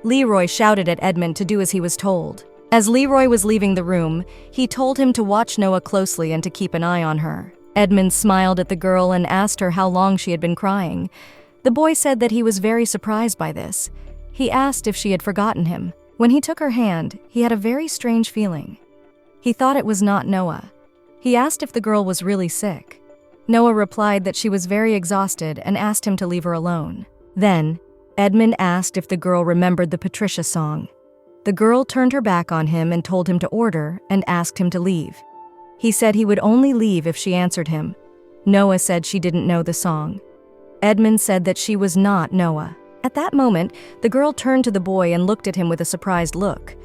Leroy shouted at Edmund to do as he was told. As Leroy was leaving the room, he told him to watch Noah closely and to keep an eye on her. Edmund smiled at the girl and asked her how long she had been crying. The boy said that he was very surprised by this. He asked if she had forgotten him. When he took her hand, he had a very strange feeling. He thought it was not Noah. He asked if the girl was really sick. Noah replied that she was very exhausted and asked him to leave her alone. Then, Edmund asked if the girl remembered the Patricia song. The girl turned her back on him and told him to order and asked him to leave. He said he would only leave if she answered him. Noah said she didn't know the song. Edmund said that she was not Noah. At that moment, the girl turned to the boy and looked at him with a surprised look.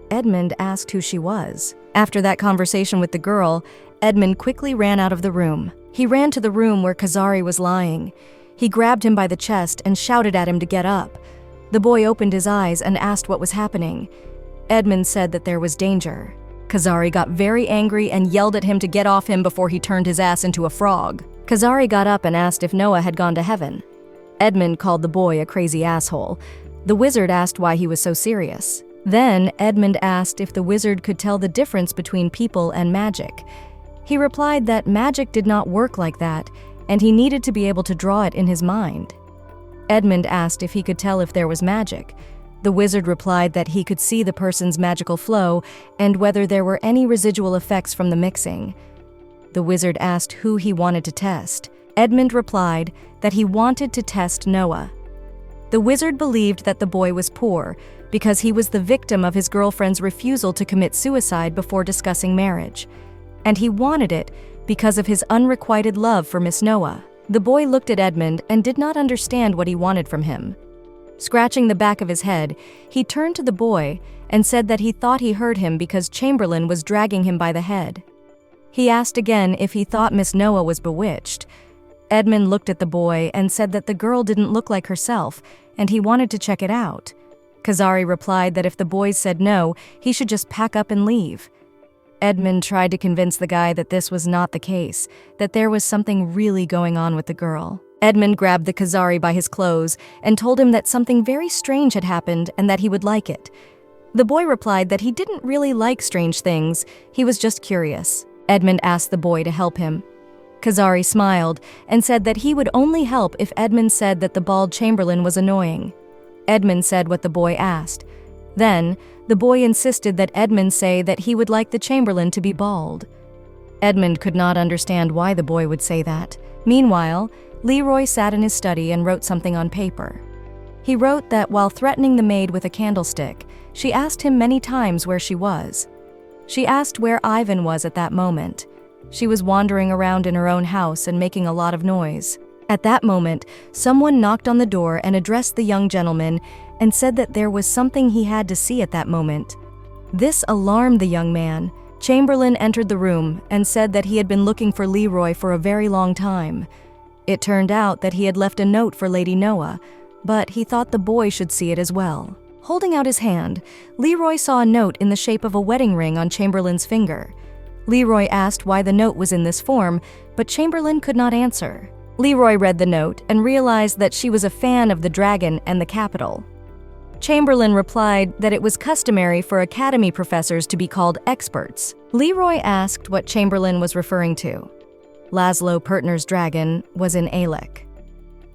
Edmund asked who she was. After that conversation with the girl, Edmund quickly ran out of the room. He ran to the room where Kazari was lying. He grabbed him by the chest and shouted at him to get up. The boy opened his eyes and asked what was happening. Edmund said that there was danger. Kazari got very angry and yelled at him to get off him before he turned his ass into a frog. Kazari got up and asked if Noah had gone to heaven. Edmund called the boy a crazy asshole. The wizard asked why he was so serious. Then Edmund asked if the wizard could tell the difference between people and magic. He replied that magic did not work like that, and he needed to be able to draw it in his mind. Edmund asked if he could tell if there was magic. The wizard replied that he could see the person's magical flow and whether there were any residual effects from the mixing. The wizard asked who he wanted to test. Edmund replied that he wanted to test Noah. The wizard believed that the boy was poor because he was the victim of his girlfriend's refusal to commit suicide before discussing marriage. And he wanted it because of his unrequited love for Miss Noah. The boy looked at Edmund and did not understand what he wanted from him. Scratching the back of his head, he turned to the boy and said that he thought he heard him because Chamberlain was dragging him by the head. He asked again if he thought Miss Noah was bewitched. Edmund looked at the boy and said that the girl didn't look like herself, and he wanted to check it out. Kazari replied that if the boys said no, he should just pack up and leave. Edmund tried to convince the guy that this was not the case, that there was something really going on with the girl. Edmund grabbed the Khazari by his clothes and told him that something very strange had happened and that he would like it. The boy replied that he didn't really like strange things, he was just curious. Edmund asked the boy to help him. Khazari smiled and said that he would only help if Edmund said that the bald chamberlain was annoying. Edmund said what the boy asked. Then, the boy insisted that Edmund say that he would like the chamberlain to be bald. Edmund could not understand why the boy would say that. Meanwhile, Leroy sat in his study and wrote something on paper. He wrote that while threatening the maid with a candlestick, she asked him many times where she was. She asked where Ivan was at that moment. She was wandering around in her own house and making a lot of noise. At that moment, someone knocked on the door and addressed the young gentleman and said that there was something he had to see at that moment. This alarmed the young man. Chamberlain entered the room and said that he had been looking for Leroy for a very long time. It turned out that he had left a note for Lady Noah, but he thought the boy should see it as well. Holding out his hand, Leroy saw a note in the shape of a wedding ring on Chamberlain's finger. Leroy asked why the note was in this form, but Chamberlain could not answer. Leroy read the note and realized that she was a fan of the dragon and the capital. Chamberlain replied that it was customary for academy professors to be called experts. Leroy asked what Chamberlain was referring to. Laszlo Pertner's dragon was in Alec.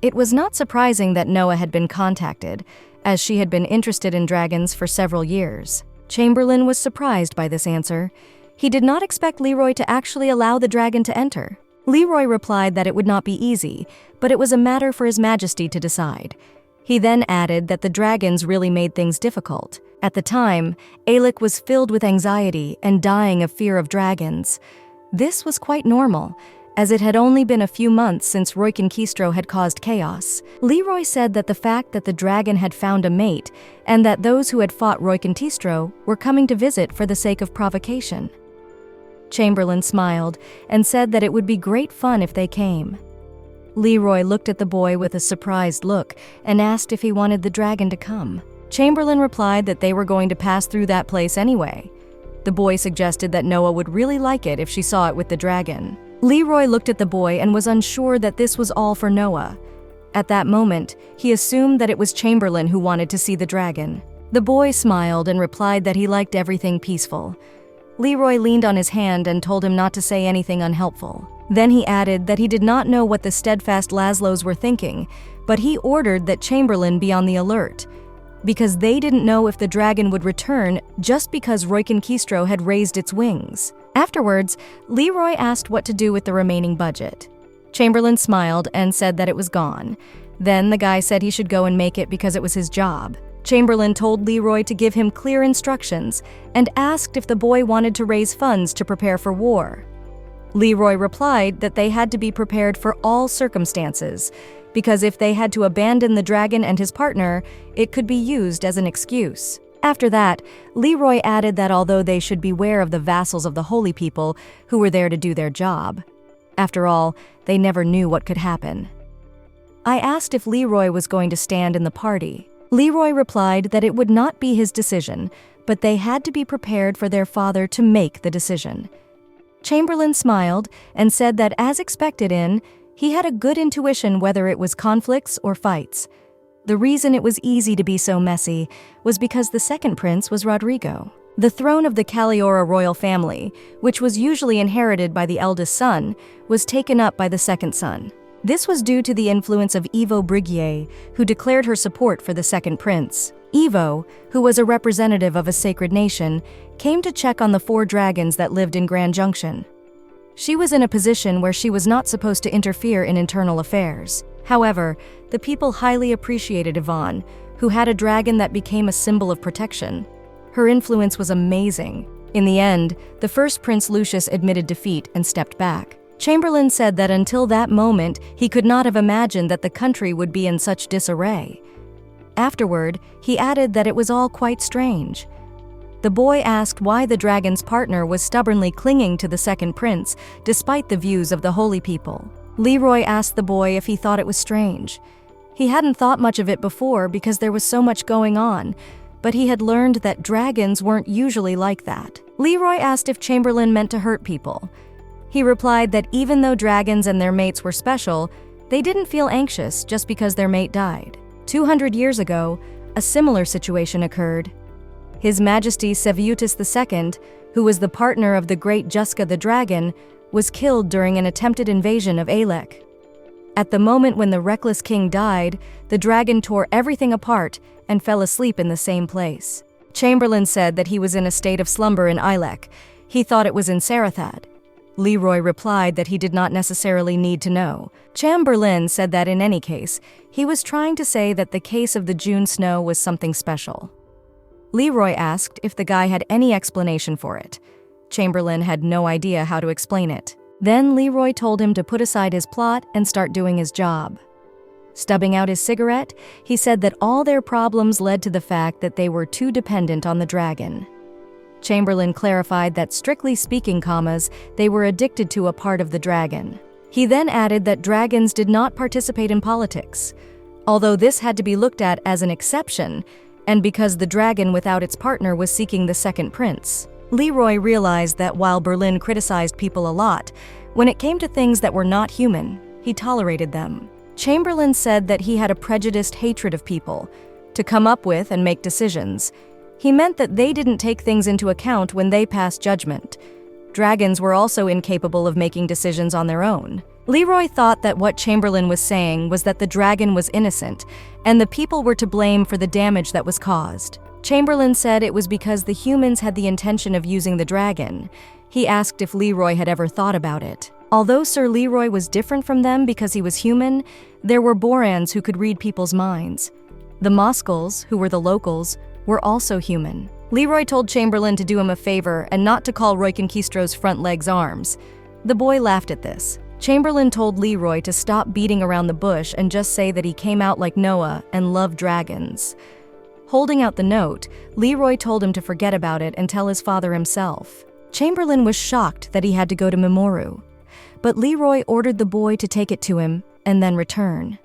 It was not surprising that Noah had been contacted, as she had been interested in dragons for several years. Chamberlain was surprised by this answer. He did not expect Leroy to actually allow the dragon to enter. Leroy replied that it would not be easy, but it was a matter for His Majesty to decide. He then added that the dragons really made things difficult. At the time, Alec was filled with anxiety and dying of fear of dragons. This was quite normal, as it had only been a few months since Roikinkistro had caused chaos. Leroy said that the fact that the dragon had found a mate and that those who had fought Roikinkistro were coming to visit for the sake of provocation. Chamberlain smiled and said that it would be great fun if they came. Leroy looked at the boy with a surprised look and asked if he wanted the dragon to come. Chamberlain replied that they were going to pass through that place anyway. The boy suggested that Noah would really like it if she saw it with the dragon. Leroy looked at the boy and was unsure that this was all for Noah. At that moment, he assumed that it was Chamberlain who wanted to see the dragon. The boy smiled and replied that he liked everything peaceful. Leroy leaned on his hand and told him not to say anything unhelpful. Then he added that he did not know what the steadfast Laszlos were thinking, but he ordered that Chamberlain be on the alert, because they didn't know if the dragon would return just because Roikinkistro had raised its wings. Afterwards, Leroy asked what to do with the remaining budget. Chamberlain smiled and said that it was gone. Then the guy said he should go and make it because it was his job. Chamberlain told Leroy to give him clear instructions and asked if the boy wanted to raise funds to prepare for war. Leroy replied that they had to be prepared for all circumstances, because if they had to abandon the dragon and his partner, it could be used as an excuse. After that, Leroy added that although they should beware of the vassals of the holy people who were there to do their job. After all, they never knew what could happen. I asked if Leroy was going to stand in the party. Leroy replied that it would not be his decision, but they had to be prepared for their father to make the decision. Chamberlain smiled and said that as expected he had a good intuition whether it was conflicts or fights. The reason it was easy to be so messy was because the second prince was Rodrigo. The throne of the Caliora royal family, which was usually inherited by the eldest son, was taken up by the second son. This was due to the influence of Ivo Brigier, who declared her support for the second prince. Ivo, who was a representative of a sacred nation, came to check on the 4 dragons that lived in Grand Junction. She was in a position where she was not supposed to interfere in internal affairs. However, the people highly appreciated Yvonne, who had a dragon that became a symbol of protection. Her influence was amazing. In the end, the first Prince Lucius admitted defeat and stepped back. Chamberlain said that until that moment, he could not have imagined that the country would be in such disarray. Afterward, he added that it was all quite strange. The boy asked why the dragon's partner was stubbornly clinging to the second prince, despite the views of the holy people. Leroy asked the boy if he thought it was strange. He hadn't thought much of it before because there was so much going on, but he had learned that dragons weren't usually like that. Leroy asked if Chamberlain meant to hurt people. He replied that even though dragons and their mates were special, They didn't feel anxious just because their mate died. 200 years ago, a similar situation occurred. His Majesty Seviutus II, who was the partner of the great Juska the dragon, was killed during an attempted invasion of Alec. At the moment when the reckless king died, the dragon tore everything apart and fell asleep in the same place. Chamberlain said that he was in a state of slumber in Ilek. He thought it was in Sarathad. Leroy replied that he did not necessarily need to know. Chamberlain said that in any case, he was trying to say that the case of the June snow was something special. Leroy asked if the guy had any explanation for it. Chamberlain had no idea how to explain it. Then Leroy told him to put aside his plot and start doing his job. Stubbing out his cigarette, he said that all their problems led to the fact that they were too dependent on the dragon. Chamberlain clarified that strictly speaking, they were addicted to a part of the dragon. He then added that dragons did not participate in politics, although this had to be looked at as an exception, and because the dragon without its partner was seeking the second prince. Leroy realized that while Berlin criticized people a lot, when it came to things that were not human, he tolerated them. Chamberlain said that he had a prejudiced hatred of people to come up with and make decisions. He meant that they didn't take things into account when they passed judgment. Dragons were also incapable of making decisions on their own. Leroy thought that what Chamberlain was saying was that the dragon was innocent, and the people were to blame for the damage that was caused. Chamberlain said it was because the humans had the intention of using the dragon. He asked if Leroy had ever thought about it. Although Sir Leroy was different from them because he was human, there were Borans who could read people's minds. The Moscals, who were the locals, were also human. Leroy told Chamberlain to do him a favor and not to call Royconquistro's front legs arms. The boy laughed at this. Chamberlain told Leroy to stop beating around the bush and just say that he came out like Noah and loved dragons. Holding out the note, Leroy told him to forget about it and tell his father himself. Chamberlain was shocked that he had to go to Memoru, but Leroy ordered the boy to take it to him and then return.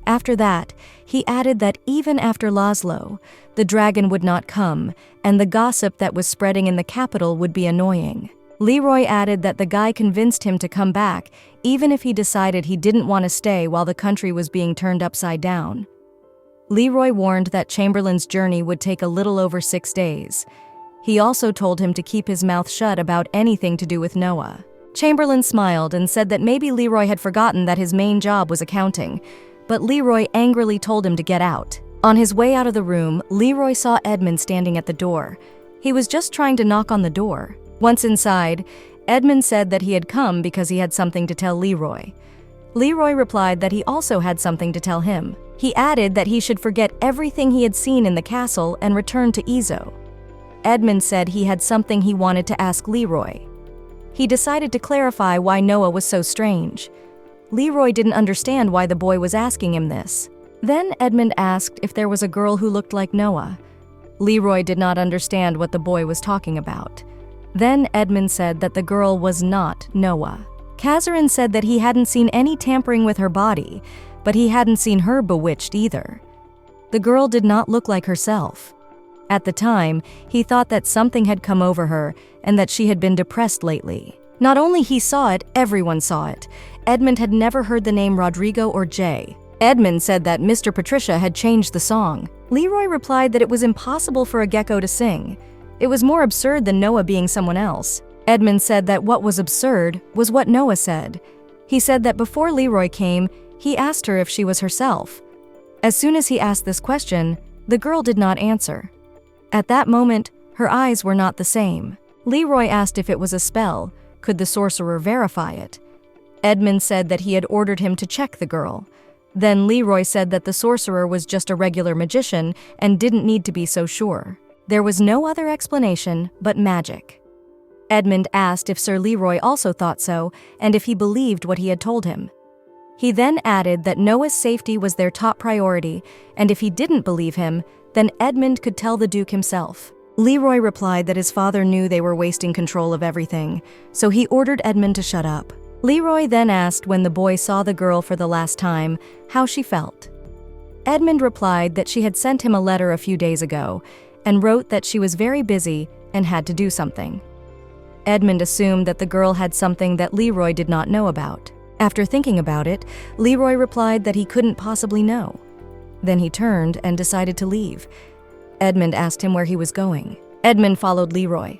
After that, he added that even after Laszlo, the dragon would not come, and the gossip that was spreading in the capital would be annoying. Leroy added that the guy convinced him to come back, even if he decided he didn't want to stay while the country was being turned upside down. Leroy warned that Chamberlain's journey would take a little over 6 days. He also told him to keep his mouth shut about anything to do with Noah. Chamberlain smiled and said that maybe Leroy had forgotten that his main job was accounting, but Leroy angrily told him to get out. On his way out of the room, Leroy saw Edmund standing at the door. He was just trying to knock on the door. Once inside, Edmund said that he had come because he had something to tell Leroy. Leroy replied that he also had something to tell him. He added that he should forget everything he had seen in the castle and return to Izo. Edmund said he had something he wanted to ask Leroy. He decided to clarify why Noah was so strange. Leroy didn't understand why the boy was asking him this. Then Edmund asked if there was a girl who looked like Noah. Leroy did not understand what the boy was talking about. Then Edmund said that the girl was not Noah. Kazarin said that he hadn't seen any tampering with her body, but he hadn't seen her bewitched either. The girl did not look like herself. At the time, he thought that something had come over her and that she had been depressed lately. Not only he saw it, everyone saw it. Edmund had never heard the name Rodrigo or Jay. Edmund said that Mr. Patricia had changed the song. Leroy replied that it was impossible for a gecko to sing. It was more absurd than Noah being someone else. Edmund said that what was absurd was what Noah said. He said that before Leroy came, he asked her if she was herself. As soon as he asked this question, the girl did not answer. At that moment, her eyes were not the same. Leroy asked if it was a spell. Could the sorcerer verify it? Edmund said that he had ordered him to check the girl. Then Leroy said that the sorcerer was just a regular magician and didn't need to be so sure. There was no other explanation but magic. Edmund asked if Sir Leroy also thought so and if he believed what he had told him. He then added that Noah's safety was their top priority, and if he didn't believe him, then Edmund could tell the Duke himself. Leroy replied that his father knew they were wasting control of everything, so he ordered Edmund to shut up. Leroy then asked when the boy saw the girl for the last time, how she felt. Edmund replied that she had sent him a letter a few days ago, and wrote that she was very busy and had to do something. Edmund assumed that the girl had something that Leroy did not know about. After thinking about it, Leroy replied that he couldn't possibly know. Then he turned and decided to leave. Edmund asked him where he was going. Edmund followed Leroy.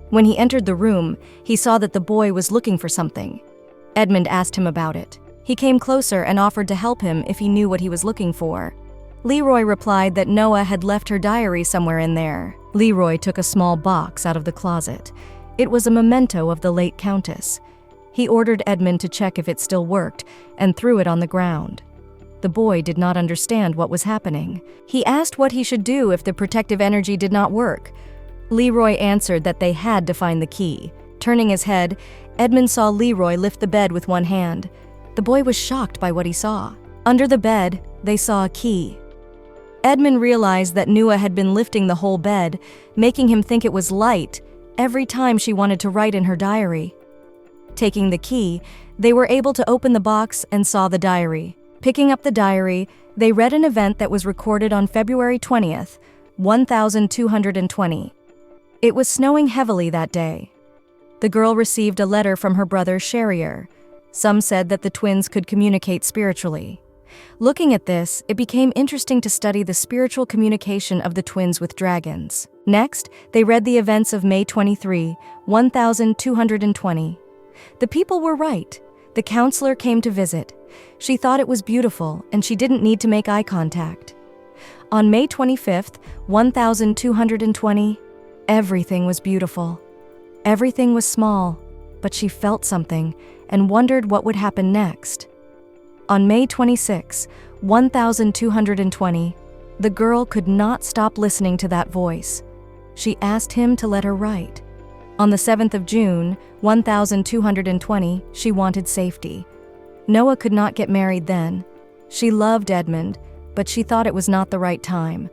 When he entered the room, he saw that the boy was looking for something. Edmund asked him about it. He came closer and offered to help him if he knew what he was looking for. Leroy replied that Noah had left her diary somewhere in there. Leroy took a small box out of the closet. It was a memento of the late Countess. He ordered Edmund to check if it still worked and threw it on the ground. The boy did not understand what was happening. He asked what he should do if the protective energy did not work. Leroy answered that they had to find the key. Turning his head, Edmund saw Leroy lift the bed with one hand. The boy was shocked by what he saw. Under the bed, they saw a key. Edmund realized that Nua had been lifting the whole bed, making him think it was light every time she wanted to write in her diary. Taking the key, they were able to open the box and saw the diary. Picking up the diary, they read an event that was recorded on February 20th, 1220. It was snowing heavily that day. The girl received a letter from her brother Sherrier. Some said that the twins could communicate spiritually. Looking at this, it became interesting to study the spiritual communication of the twins with dragons. Next, they read the events of May 23, 1220. The people were right. The counselor came to visit. She thought it was beautiful, and she didn't need to make eye contact. On May 25th, 1220, everything was beautiful. Everything was small, but she felt something and wondered what would happen next. On May 26, 1220, the girl could not stop listening to that voice. She asked him to let her write. On the 7th of June, 1220, she wanted safety. Noah could not get married then. She loved Edmund, but she thought it was not the right time.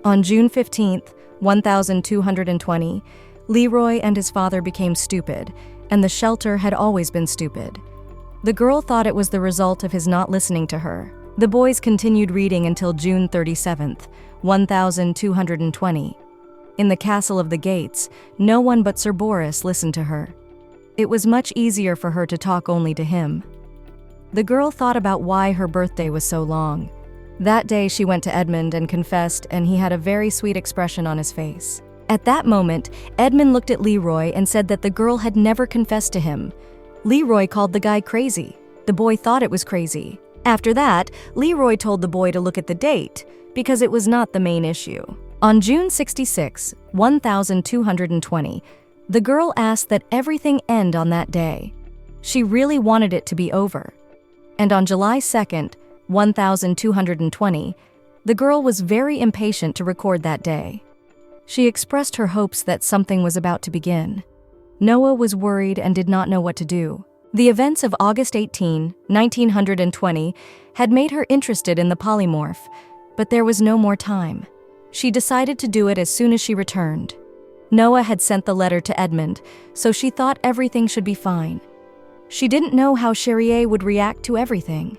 On June 15th, 1220, Leroy and his father became stupid, and the shelter had always been stupid. The girl thought it was the result of his not listening to her. The boys continued reading until June 37th, 1220. In the Castle of the Gates, no one but Sir Boris listened to her. It was much easier for her to talk only to him. The girl thought about why her birthday was so long. That day she went to Edmund and confessed, and he had a very sweet expression on his face. At that moment, Edmund looked at Leroy and said that the girl had never confessed to him. Leroy called the guy crazy. The boy thought it was crazy. After that, Leroy told the boy to look at the date, because it was not the main issue. On June 66, 1220, the girl asked that everything end on that day. She really wanted it to be over. And on July 2nd, 1220, the girl was very impatient to record that day. She expressed her hopes that something was about to begin. Noah was worried and did not know what to do. The events of August 18, 1920, had made her interested in the polymorph, but there was no more time. She decided to do it as soon as she returned. Noah had sent the letter to Edmund, so she thought everything should be fine. She didn't know how Sherrier would react to everything.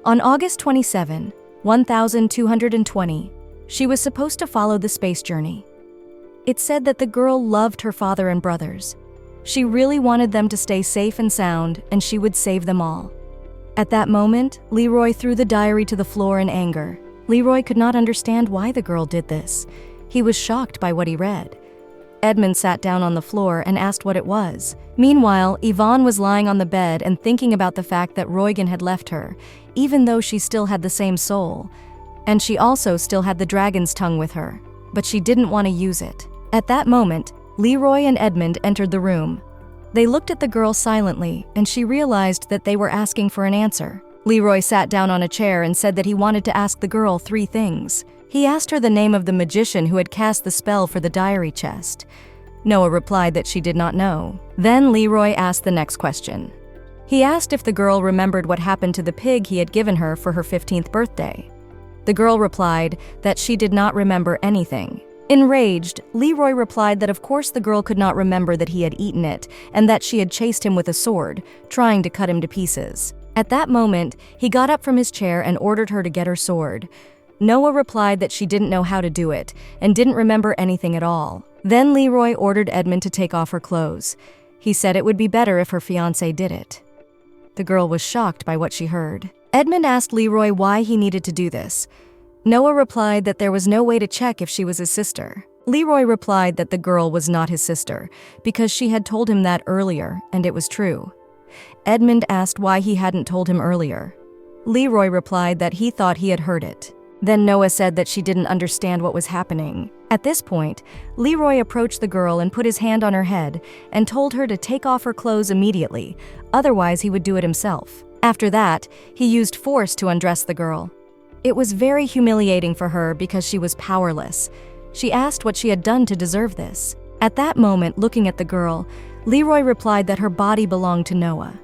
On August 27, 1220, she was supposed to follow the space journey. It said that the girl loved her father and brothers. She really wanted them to stay safe and sound, and she would save them all. At that moment, Leroy threw the diary to the floor in anger. Leroy could not understand why the girl did this. He was shocked by what he read. Edmund sat down on the floor and asked what it was. Meanwhile, Yvonne was lying on the bed and thinking about the fact that Roygan had left her, even though she still had the same soul. And she also still had the dragon's tongue with her, but she didn't want to use it. At that moment, Leroy and Edmund entered the room. They looked at the girl silently, and she realized that they were asking for an answer. Leroy sat down on a chair and said that he wanted to ask the girl 3 things. He asked her the name of the magician who had cast the spell for the diary chest. Noah replied that she did not know. Then Leroy asked the next question. He asked if the girl remembered what happened to the pig he had given her for her 15th birthday. The girl replied that she did not remember anything. Enraged, Leroy replied that of course the girl could not remember that he had eaten it, and that she had chased him with a sword, trying to cut him to pieces. At that moment, he got up from his chair and ordered her to get her sword. Noah replied that she didn't know how to do it, and didn't remember anything at all. Then Leroy ordered Edmund to take off her clothes. He said it would be better if her fiancé did it. The girl was shocked by what she heard. Edmund asked Leroy why he needed to do this. Noah replied that there was no way to check if she was his sister. Leroy replied that the girl was not his sister because she had told him that earlier, and it was true. Edmund asked why he hadn't told him earlier. Leroy replied that he thought he had heard it. Then Noah said that she didn't understand what was happening. At this point, Leroy approached the girl and put his hand on her head and told her to take off her clothes immediately, otherwise he would do it himself. After that, he used force to undress the girl. It was very humiliating for her because she was powerless. She asked what she had done to deserve this. At that moment, looking at the girl, Leroy replied that her body belonged to Noah.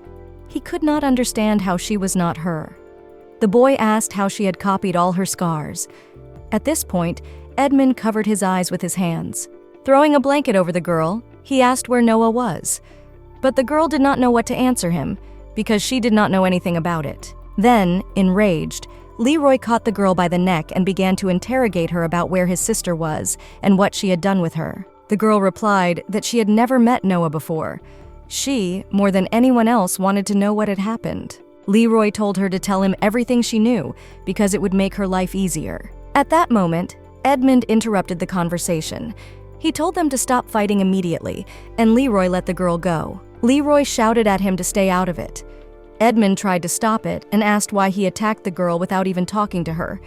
He could not understand how she was not her. The boy asked how she had copied all her scars. At this point, Edmund covered his eyes with his hands. Throwing a blanket over the girl, he asked where Noah was. But the girl did not know what to answer him, because she did not know anything about it. Then, enraged, Leroy caught the girl by the neck and began to interrogate her about where his sister was and what she had done with her. The girl replied that she had never met Noah before. She, more than anyone else, wanted to know what had happened. Leroy told her to tell him everything she knew because it would make her life easier. At that moment, Edmund interrupted the conversation. He told them to stop fighting immediately, and Leroy let the girl go. Leroy shouted at him to stay out of it. Edmund tried to stop it and asked why he attacked the girl without even talking to her.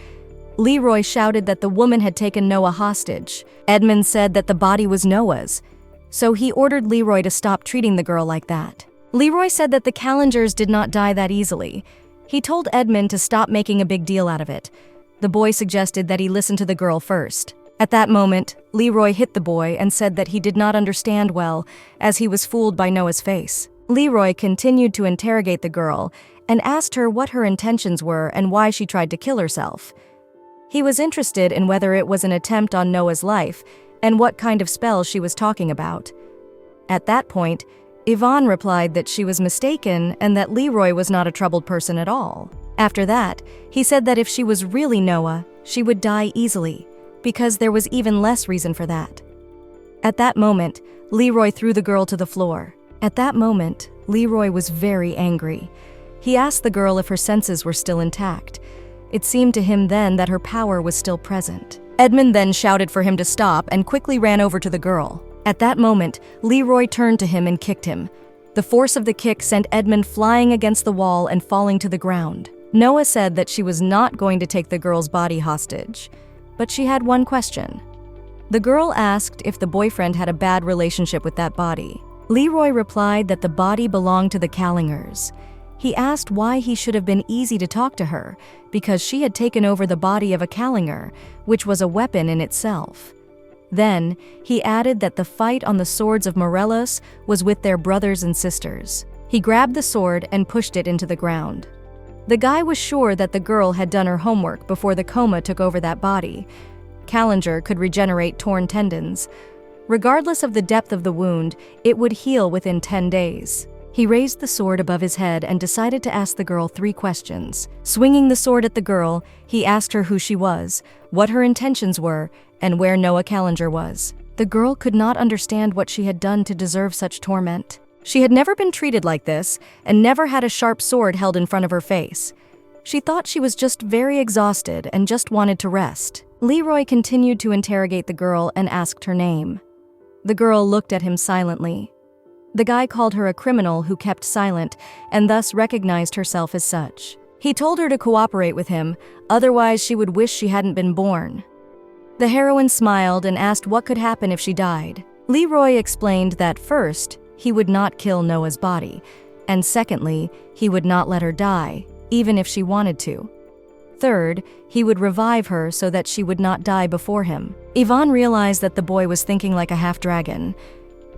Leroy shouted that the woman had taken Noah hostage. Edmund said that the body was Noah's, so he ordered Leroy to stop treating the girl like that. Leroy said that the Callengers did not die that easily. He told Edmund to stop making a big deal out of it. The boy suggested that he listen to the girl first. At that moment, Leroy hit the boy and said that he did not understand well, as he was fooled by Noah's face. Leroy continued to interrogate the girl and asked her what her intentions were and why she tried to kill herself. He was interested in whether it was an attempt on Noah's life and what kind of spell she was talking about. At that point, Yvonne replied that she was mistaken and that Leroy was not a troubled person at all. After that, he said that if she was really Noah, she would die easily, because there was even less reason for that. At that moment, Leroy threw the girl to the floor. At that moment, Leroy was very angry. He asked the girl if her senses were still intact. It seemed to him then that her power was still present. Edmund then shouted for him to stop and quickly ran over to the girl. At that moment, Leroy turned to him and kicked him. The force of the kick sent Edmund flying against the wall and falling to the ground. Noah said that she was not going to take the girl's body hostage, but she had one question. The girl asked if the boyfriend had a bad relationship with that body. Leroy replied that the body belonged to the Callengers. He asked why he should have been easy to talk to her, because she had taken over the body of a Callenger, which was a weapon in itself. Then, he added that the fight on the swords of Morelos was with their brothers and sisters. He grabbed the sword and pushed it into the ground. The guy was sure that the girl had done her homework before the coma took over that body. Callenger could regenerate torn tendons. Regardless of the depth of the wound, it would heal within 10 days. He raised the sword above his head and decided to ask the girl 3 questions. Swinging the sword at the girl, he asked her who she was, what her intentions were, and where Noah Callenger was. The girl could not understand what she had done to deserve such torment. She had never been treated like this and never had a sharp sword held in front of her face. She thought she was just very exhausted and just wanted to rest. Leroy continued to interrogate the girl and asked her name. The girl looked at him silently. The guy called her a criminal who kept silent and thus recognized herself as such. He told her to cooperate with him, otherwise she would wish she hadn't been born. The heroine smiled and asked what could happen if she died. Leroy explained that first, he would not kill Noah's body, and secondly, he would not let her die, even if she wanted to. Third, he would revive her so that she would not die before him. Yvonne realized that the boy was thinking like a half-dragon.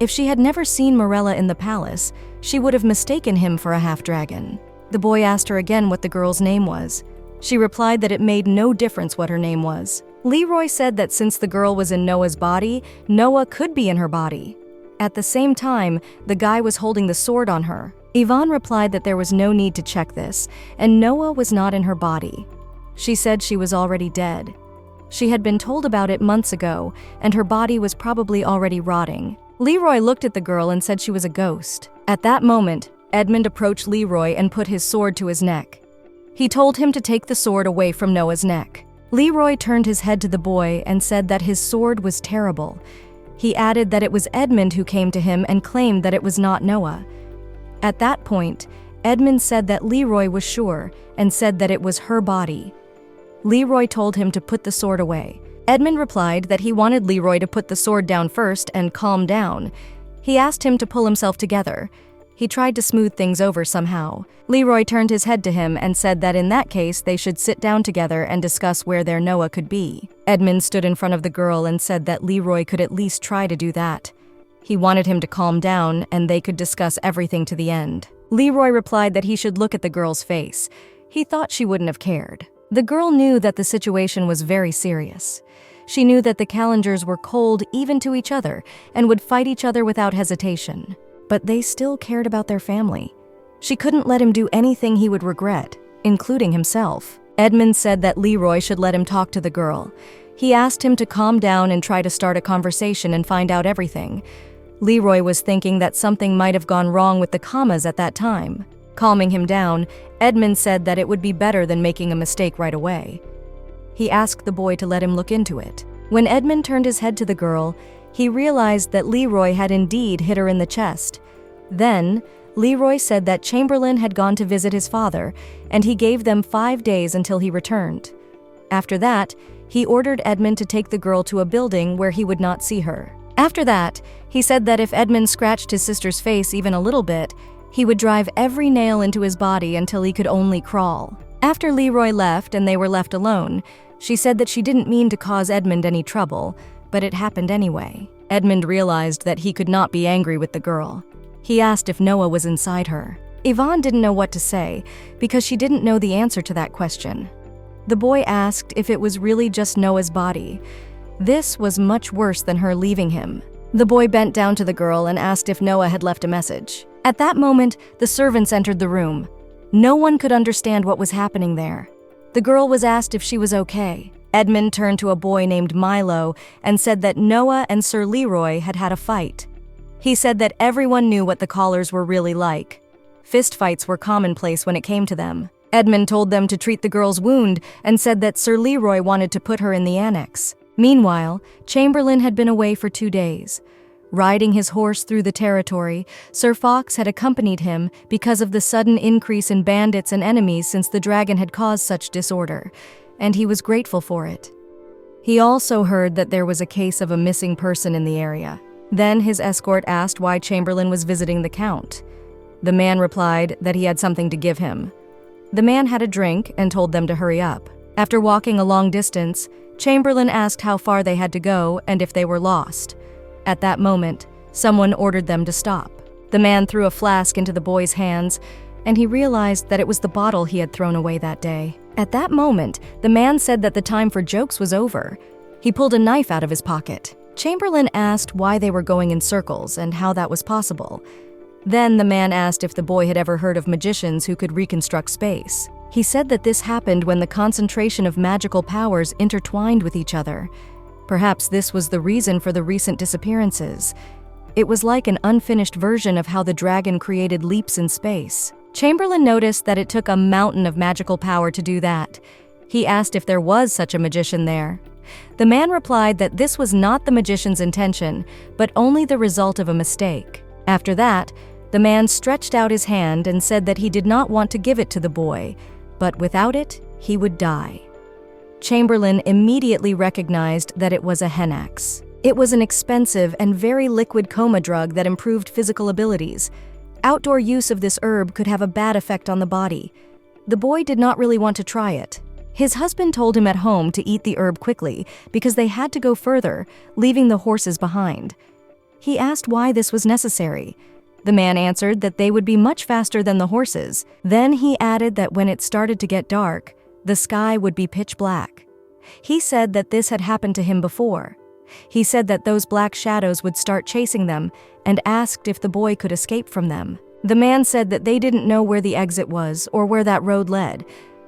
If she had never seen Morella in the palace, she would have mistaken him for a half-dragon. The boy asked her again what the girl's name was. She replied that it made no difference what her name was. Leroy said that since the girl was in Noah's body, Noah could be in her body. At the same time, the guy was holding the sword on her. Yvonne replied that there was no need to check this, and Noah was not in her body. She said she was already dead. She had been told about it months ago, and her body was probably already rotting. Leroy looked at the girl and said she was a ghost. At that moment, Edmund approached Leroy and put his sword to his neck. He told him to take the sword away from Noah's neck. Leroy turned his head to the boy and said that his sword was terrible. He added that it was Edmund who came to him and claimed that it was not Noah. At that point, Edmund said that Leroy was sure and said that it was her body. Leroy told him to put the sword away. Edmund replied that he wanted Leroy to put the sword down first and calm down. He asked him to pull himself together. He tried to smooth things over somehow. Leroy turned his head to him and said that in that case they should sit down together and discuss where their Noah could be. Edmund stood in front of the girl and said that Leroy could at least try to do that. He wanted him to calm down and they could discuss everything to the end. Leroy replied that he should look at the girl's face. He thought she wouldn't have cared. The girl knew that the situation was very serious. She knew that the Callengers were cold even to each other and would fight each other without hesitation. But they still cared about their family. She couldn't let him do anything he would regret, including himself. Edmund said that Leroy should let him talk to the girl. He asked him to calm down and try to start a conversation and find out everything. Leroy was thinking that something might have gone wrong with the commas at that time. Calming him down, Edmund said that it would be better than making a mistake right away. He asked the boy to let him look into it. When Edmund turned his head to the girl, he realized that Leroy had indeed hit her in the chest. Then, Leroy said that Chamberlain had gone to visit his father, and he gave them 5 days until he returned. After that, he ordered Edmund to take the girl to a building where he would not see her. After that, he said that if Edmund scratched his sister's face even a little bit, he would drive every nail into his body until he could only crawl. After Leroy left and they were left alone, she said that she didn't mean to cause Edmund any trouble, but it happened anyway. Edmund realized that he could not be angry with the girl. He asked if Noah was inside her. Yvonne didn't know what to say because she didn't know the answer to that question. The boy asked if it was really just Noah's body. This was much worse than her leaving him. The boy bent down to the girl and asked if Noah had left a message. At that moment, the servants entered the room. No one could understand what was happening there. The girl was asked if she was okay. Edmund turned to a boy named Milo and said that Noah and Sir Leroy had had a fight. He said that everyone knew what the callers were really like. Fistfights were commonplace when it came to them. Edmund told them to treat the girl's wound and said that Sir Leroy wanted to put her in the annex. Meanwhile, Chamberlain had been away for 2 days. Riding his horse through the territory, Sir Fox had accompanied him because of the sudden increase in bandits and enemies since the dragon had caused such disorder, and he was grateful for it. He also heard that there was a case of a missing person in the area. Then his escort asked why Chamberlain was visiting the Count. The man replied that he had something to give him. The man had a drink and told them to hurry up. After walking a long distance, Chamberlain asked how far they had to go and if they were lost. At that moment, someone ordered them to stop. The man threw a flask into the boy's hands, and he realized that it was the bottle he had thrown away that day. At that moment, the man said that the time for jokes was over. He pulled a knife out of his pocket. Chamberlain asked why they were going in circles and how that was possible. Then the man asked if the boy had ever heard of magicians who could reconstruct space. He said that this happened when the concentration of magical powers intertwined with each other. Perhaps this was the reason for the recent disappearances. It was like an unfinished version of how the dragon created leaps in space. Chamberlain noticed that it took a mountain of magical power to do that. He asked if there was such a magician there. The man replied that this was not the magician's intention, but only the result of a mistake. After that, the man stretched out his hand and said that he did not want to give it to the boy, but without it, he would die. Chamberlain immediately recognized that it was a henax. It was an expensive and very liquid coma drug that improved physical abilities. Outdoor use of this herb could have a bad effect on the body. The boy did not really want to try it. His husband told him at home to eat the herb quickly because they had to go further, leaving the horses behind. He asked why this was necessary. The man answered that they would be much faster than the horses. Then he added that when it started to get dark, the sky would be pitch black. He said that this had happened to him before. He said that those black shadows would start chasing them and asked if the boy could escape from them. The man said that they didn't know where the exit was or where that road led,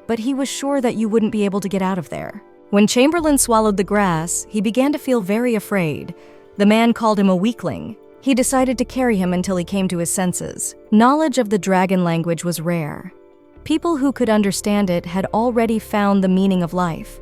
but he was sure that you wouldn't be able to get out of there. When Chamberlain swallowed the grass, he began to feel very afraid. The man called him a weakling. He decided to carry him until he came to his senses. Knowledge of the dragon language was rare. People who could understand it had already found the meaning of life.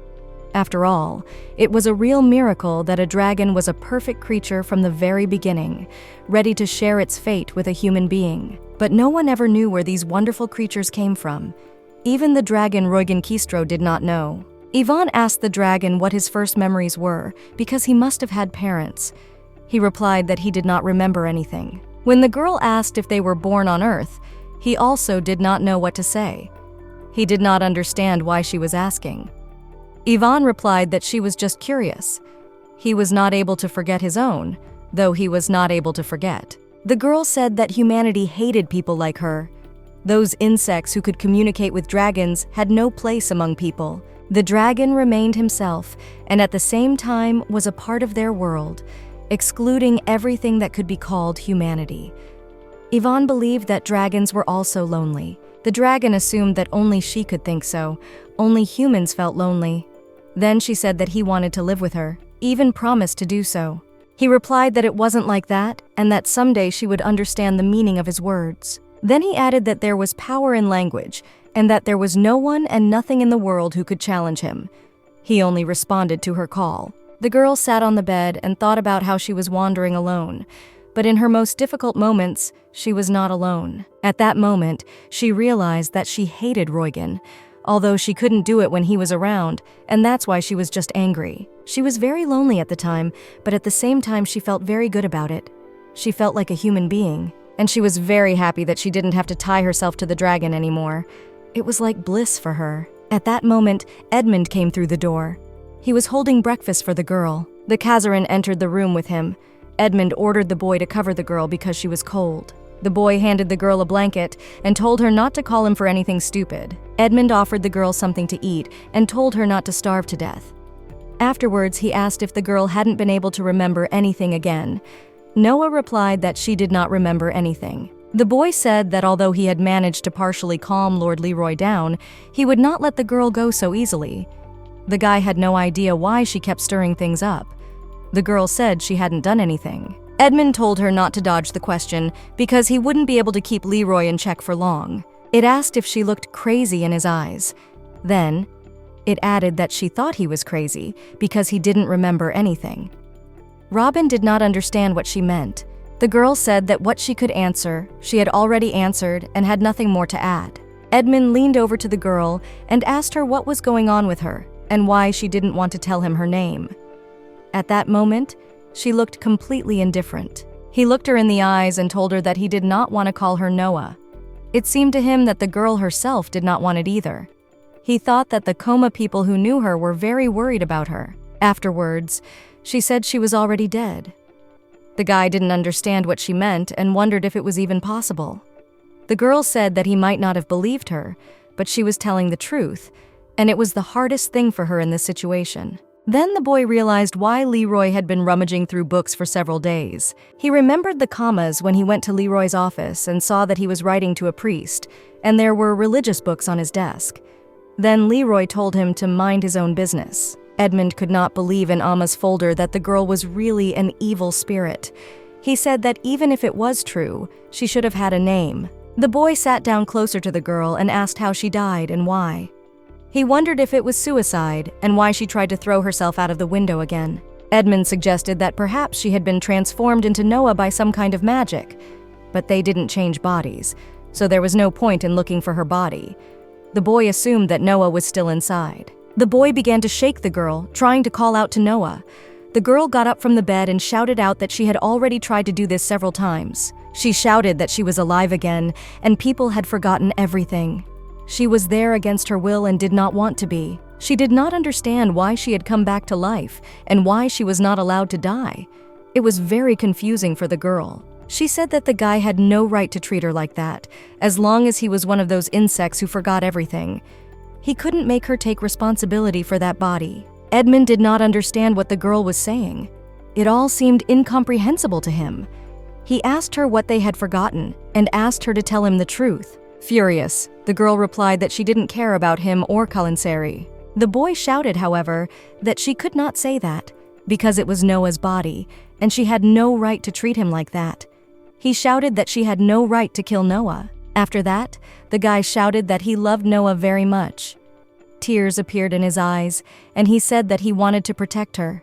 After all, it was a real miracle that a dragon was a perfect creature from the very beginning, ready to share its fate with a human being. But no one ever knew where these wonderful creatures came from. Even the dragon Roigenkistro did not know. Ivan asked the dragon what his first memories were, because he must have had parents. He replied that he did not remember anything. When the girl asked if they were born on Earth, he also did not know what to say. He did not understand why she was asking. Ivan replied that she was just curious. He was not able to forget his own, though he was not able to forget. The girl said that humanity hated people like her. Those insects who could communicate with dragons had no place among people. The dragon remained himself, and at the same time was a part of their world, excluding everything that could be called humanity. Ivan believed that dragons were also lonely. The dragon assumed that only she could think so. Only humans felt lonely. Then she said that he wanted to live with her, even promised to do so. He replied that it wasn't like that, and that someday she would understand the meaning of his words. Then he added that there was power in language, and that there was no one and nothing in the world who could challenge him. He only responded to her call. The girl sat on the bed and thought about how she was wandering alone. But in her most difficult moments, she was not alone. At that moment, she realized that she hated Roigen, although she couldn't do it when he was around, and that's why she was just angry. She was very lonely at the time, but at the same time she felt very good about it. She felt like a human being, and she was very happy that she didn't have to tie herself to the dragon anymore. It was like bliss for her. At that moment, Edmund came through the door. He was holding breakfast for the girl. The Kazarin entered the room with him. Edmund ordered the boy to cover the girl because she was cold. The boy handed the girl a blanket and told her not to call him for anything stupid. Edmund offered the girl something to eat and told her not to starve to death. Afterwards, he asked if the girl hadn't been able to remember anything again. Noah replied that she did not remember anything. The boy said that although he had managed to partially calm Lord Leroy down, he would not let the girl go so easily. The guy had no idea why she kept stirring things up. The girl said she hadn't done anything. Edmund told her not to dodge the question because he wouldn't be able to keep Leroy in check for long. It asked if she looked crazy in his eyes. Then, it added that she thought he was crazy because he didn't remember anything. Robin did not understand what she meant. The girl said that what she could answer, she had already answered and had nothing more to add. Edmund leaned over to the girl and asked her what was going on with her and why she didn't want to tell him her name. At that moment, she looked completely indifferent. He looked her in the eyes and told her that he did not want to call her Noah. It seemed to him that the girl herself did not want it either. He thought that the Coma people who knew her were very worried about her. Afterwards, she said she was already dead. The guy didn't understand what she meant and wondered if it was even possible. The girl said that he might not have believed her, but she was telling the truth, and it was the hardest thing for her in this situation. Then the boy realized why Leroy had been rummaging through books for several days. He remembered the commas when he went to Leroy's office and saw that he was writing to a priest, and there were religious books on his desk. Then Leroy told him to mind his own business. Edmund could not believe in Amma's folder that the girl was really an evil spirit. He said that even if it was true, she should have had a name. The boy sat down closer to the girl and asked how she died and why. He wondered if it was suicide and why she tried to throw herself out of the window again. Edmund suggested that perhaps she had been transformed into Noah by some kind of magic, but they didn't change bodies, so there was no point in looking for her body. The boy assumed that Noah was still inside. The boy began to shake the girl, trying to call out to Noah. The girl got up from the bed and shouted out that she had already tried to do this several times. She shouted that she was alive again, and people had forgotten everything. She was there against her will and did not want to be. She did not understand why she had come back to life and why she was not allowed to die. It was very confusing for the girl. She said that the guy had no right to treat her like that, as long as he was one of those insects who forgot everything. He couldn't make her take responsibility for that body. Edmund did not understand what the girl was saying. It all seemed incomprehensible to him. He asked her what they had forgotten and asked her to tell him the truth. Furious, the girl replied that she didn't care about him or Kalanseri. The boy shouted, however, that she could not say that. because it was Noah's body, and she had no right to treat him like that. He shouted that she had no right to kill Noah. After that, the guy shouted that he loved Noah very much. Tears appeared in his eyes, and he said that he wanted to protect her.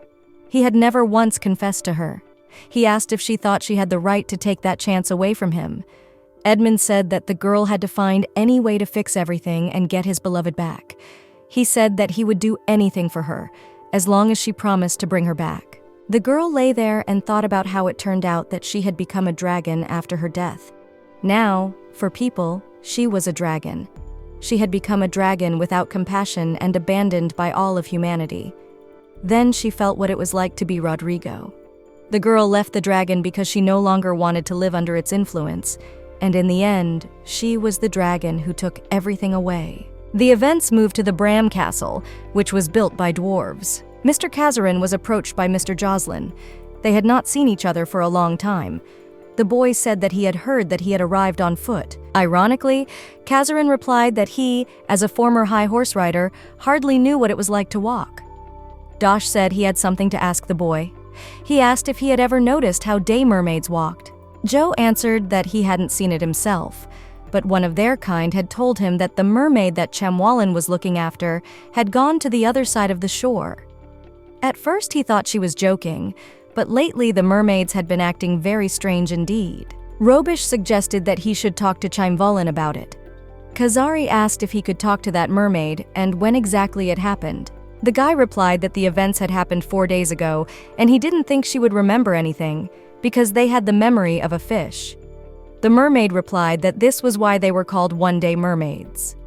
He had never once confessed to her. He asked if she thought she had the right to take that chance away from him. Edmund said that the girl had to find any way to fix everything and get his beloved back. He said that he would do anything for her, as long as she promised to bring her back. The girl lay there and thought about how it turned out that she had become a dragon after her death. Now, for people, she was a dragon. She had become a dragon without compassion and abandoned by all of humanity. Then she felt what it was like to be Rodrigo. The girl left the dragon because she no longer wanted to live under its influence, and in the end, she was the dragon who took everything away. The events moved to the Bram Castle, which was built by dwarves. Mr. Kazarin was approached by Mr. Joslin. They had not seen each other for a long time. The boy said that he had heard that he had arrived on foot. Ironically, Kazarin replied that he, as a former high horse rider, hardly knew what it was like to walk. Dosh said he had something to ask the boy. He asked if he had ever noticed how day mermaids walked. Joe answered that he hadn't seen it himself, but one of their kind had told him that the mermaid that Chamwallen was looking after had gone to the other side of the shore. At first he thought she was joking, but lately the mermaids had been acting very strange indeed. Robish suggested that he should talk to Chamwallen about it. Kazari asked if he could talk to that mermaid and when exactly it happened. The guy replied that the events had happened 4 days ago, and he didn't think she would remember anything, because they had the memory of a fish. The mermaid replied that this was why they were called one-day mermaids.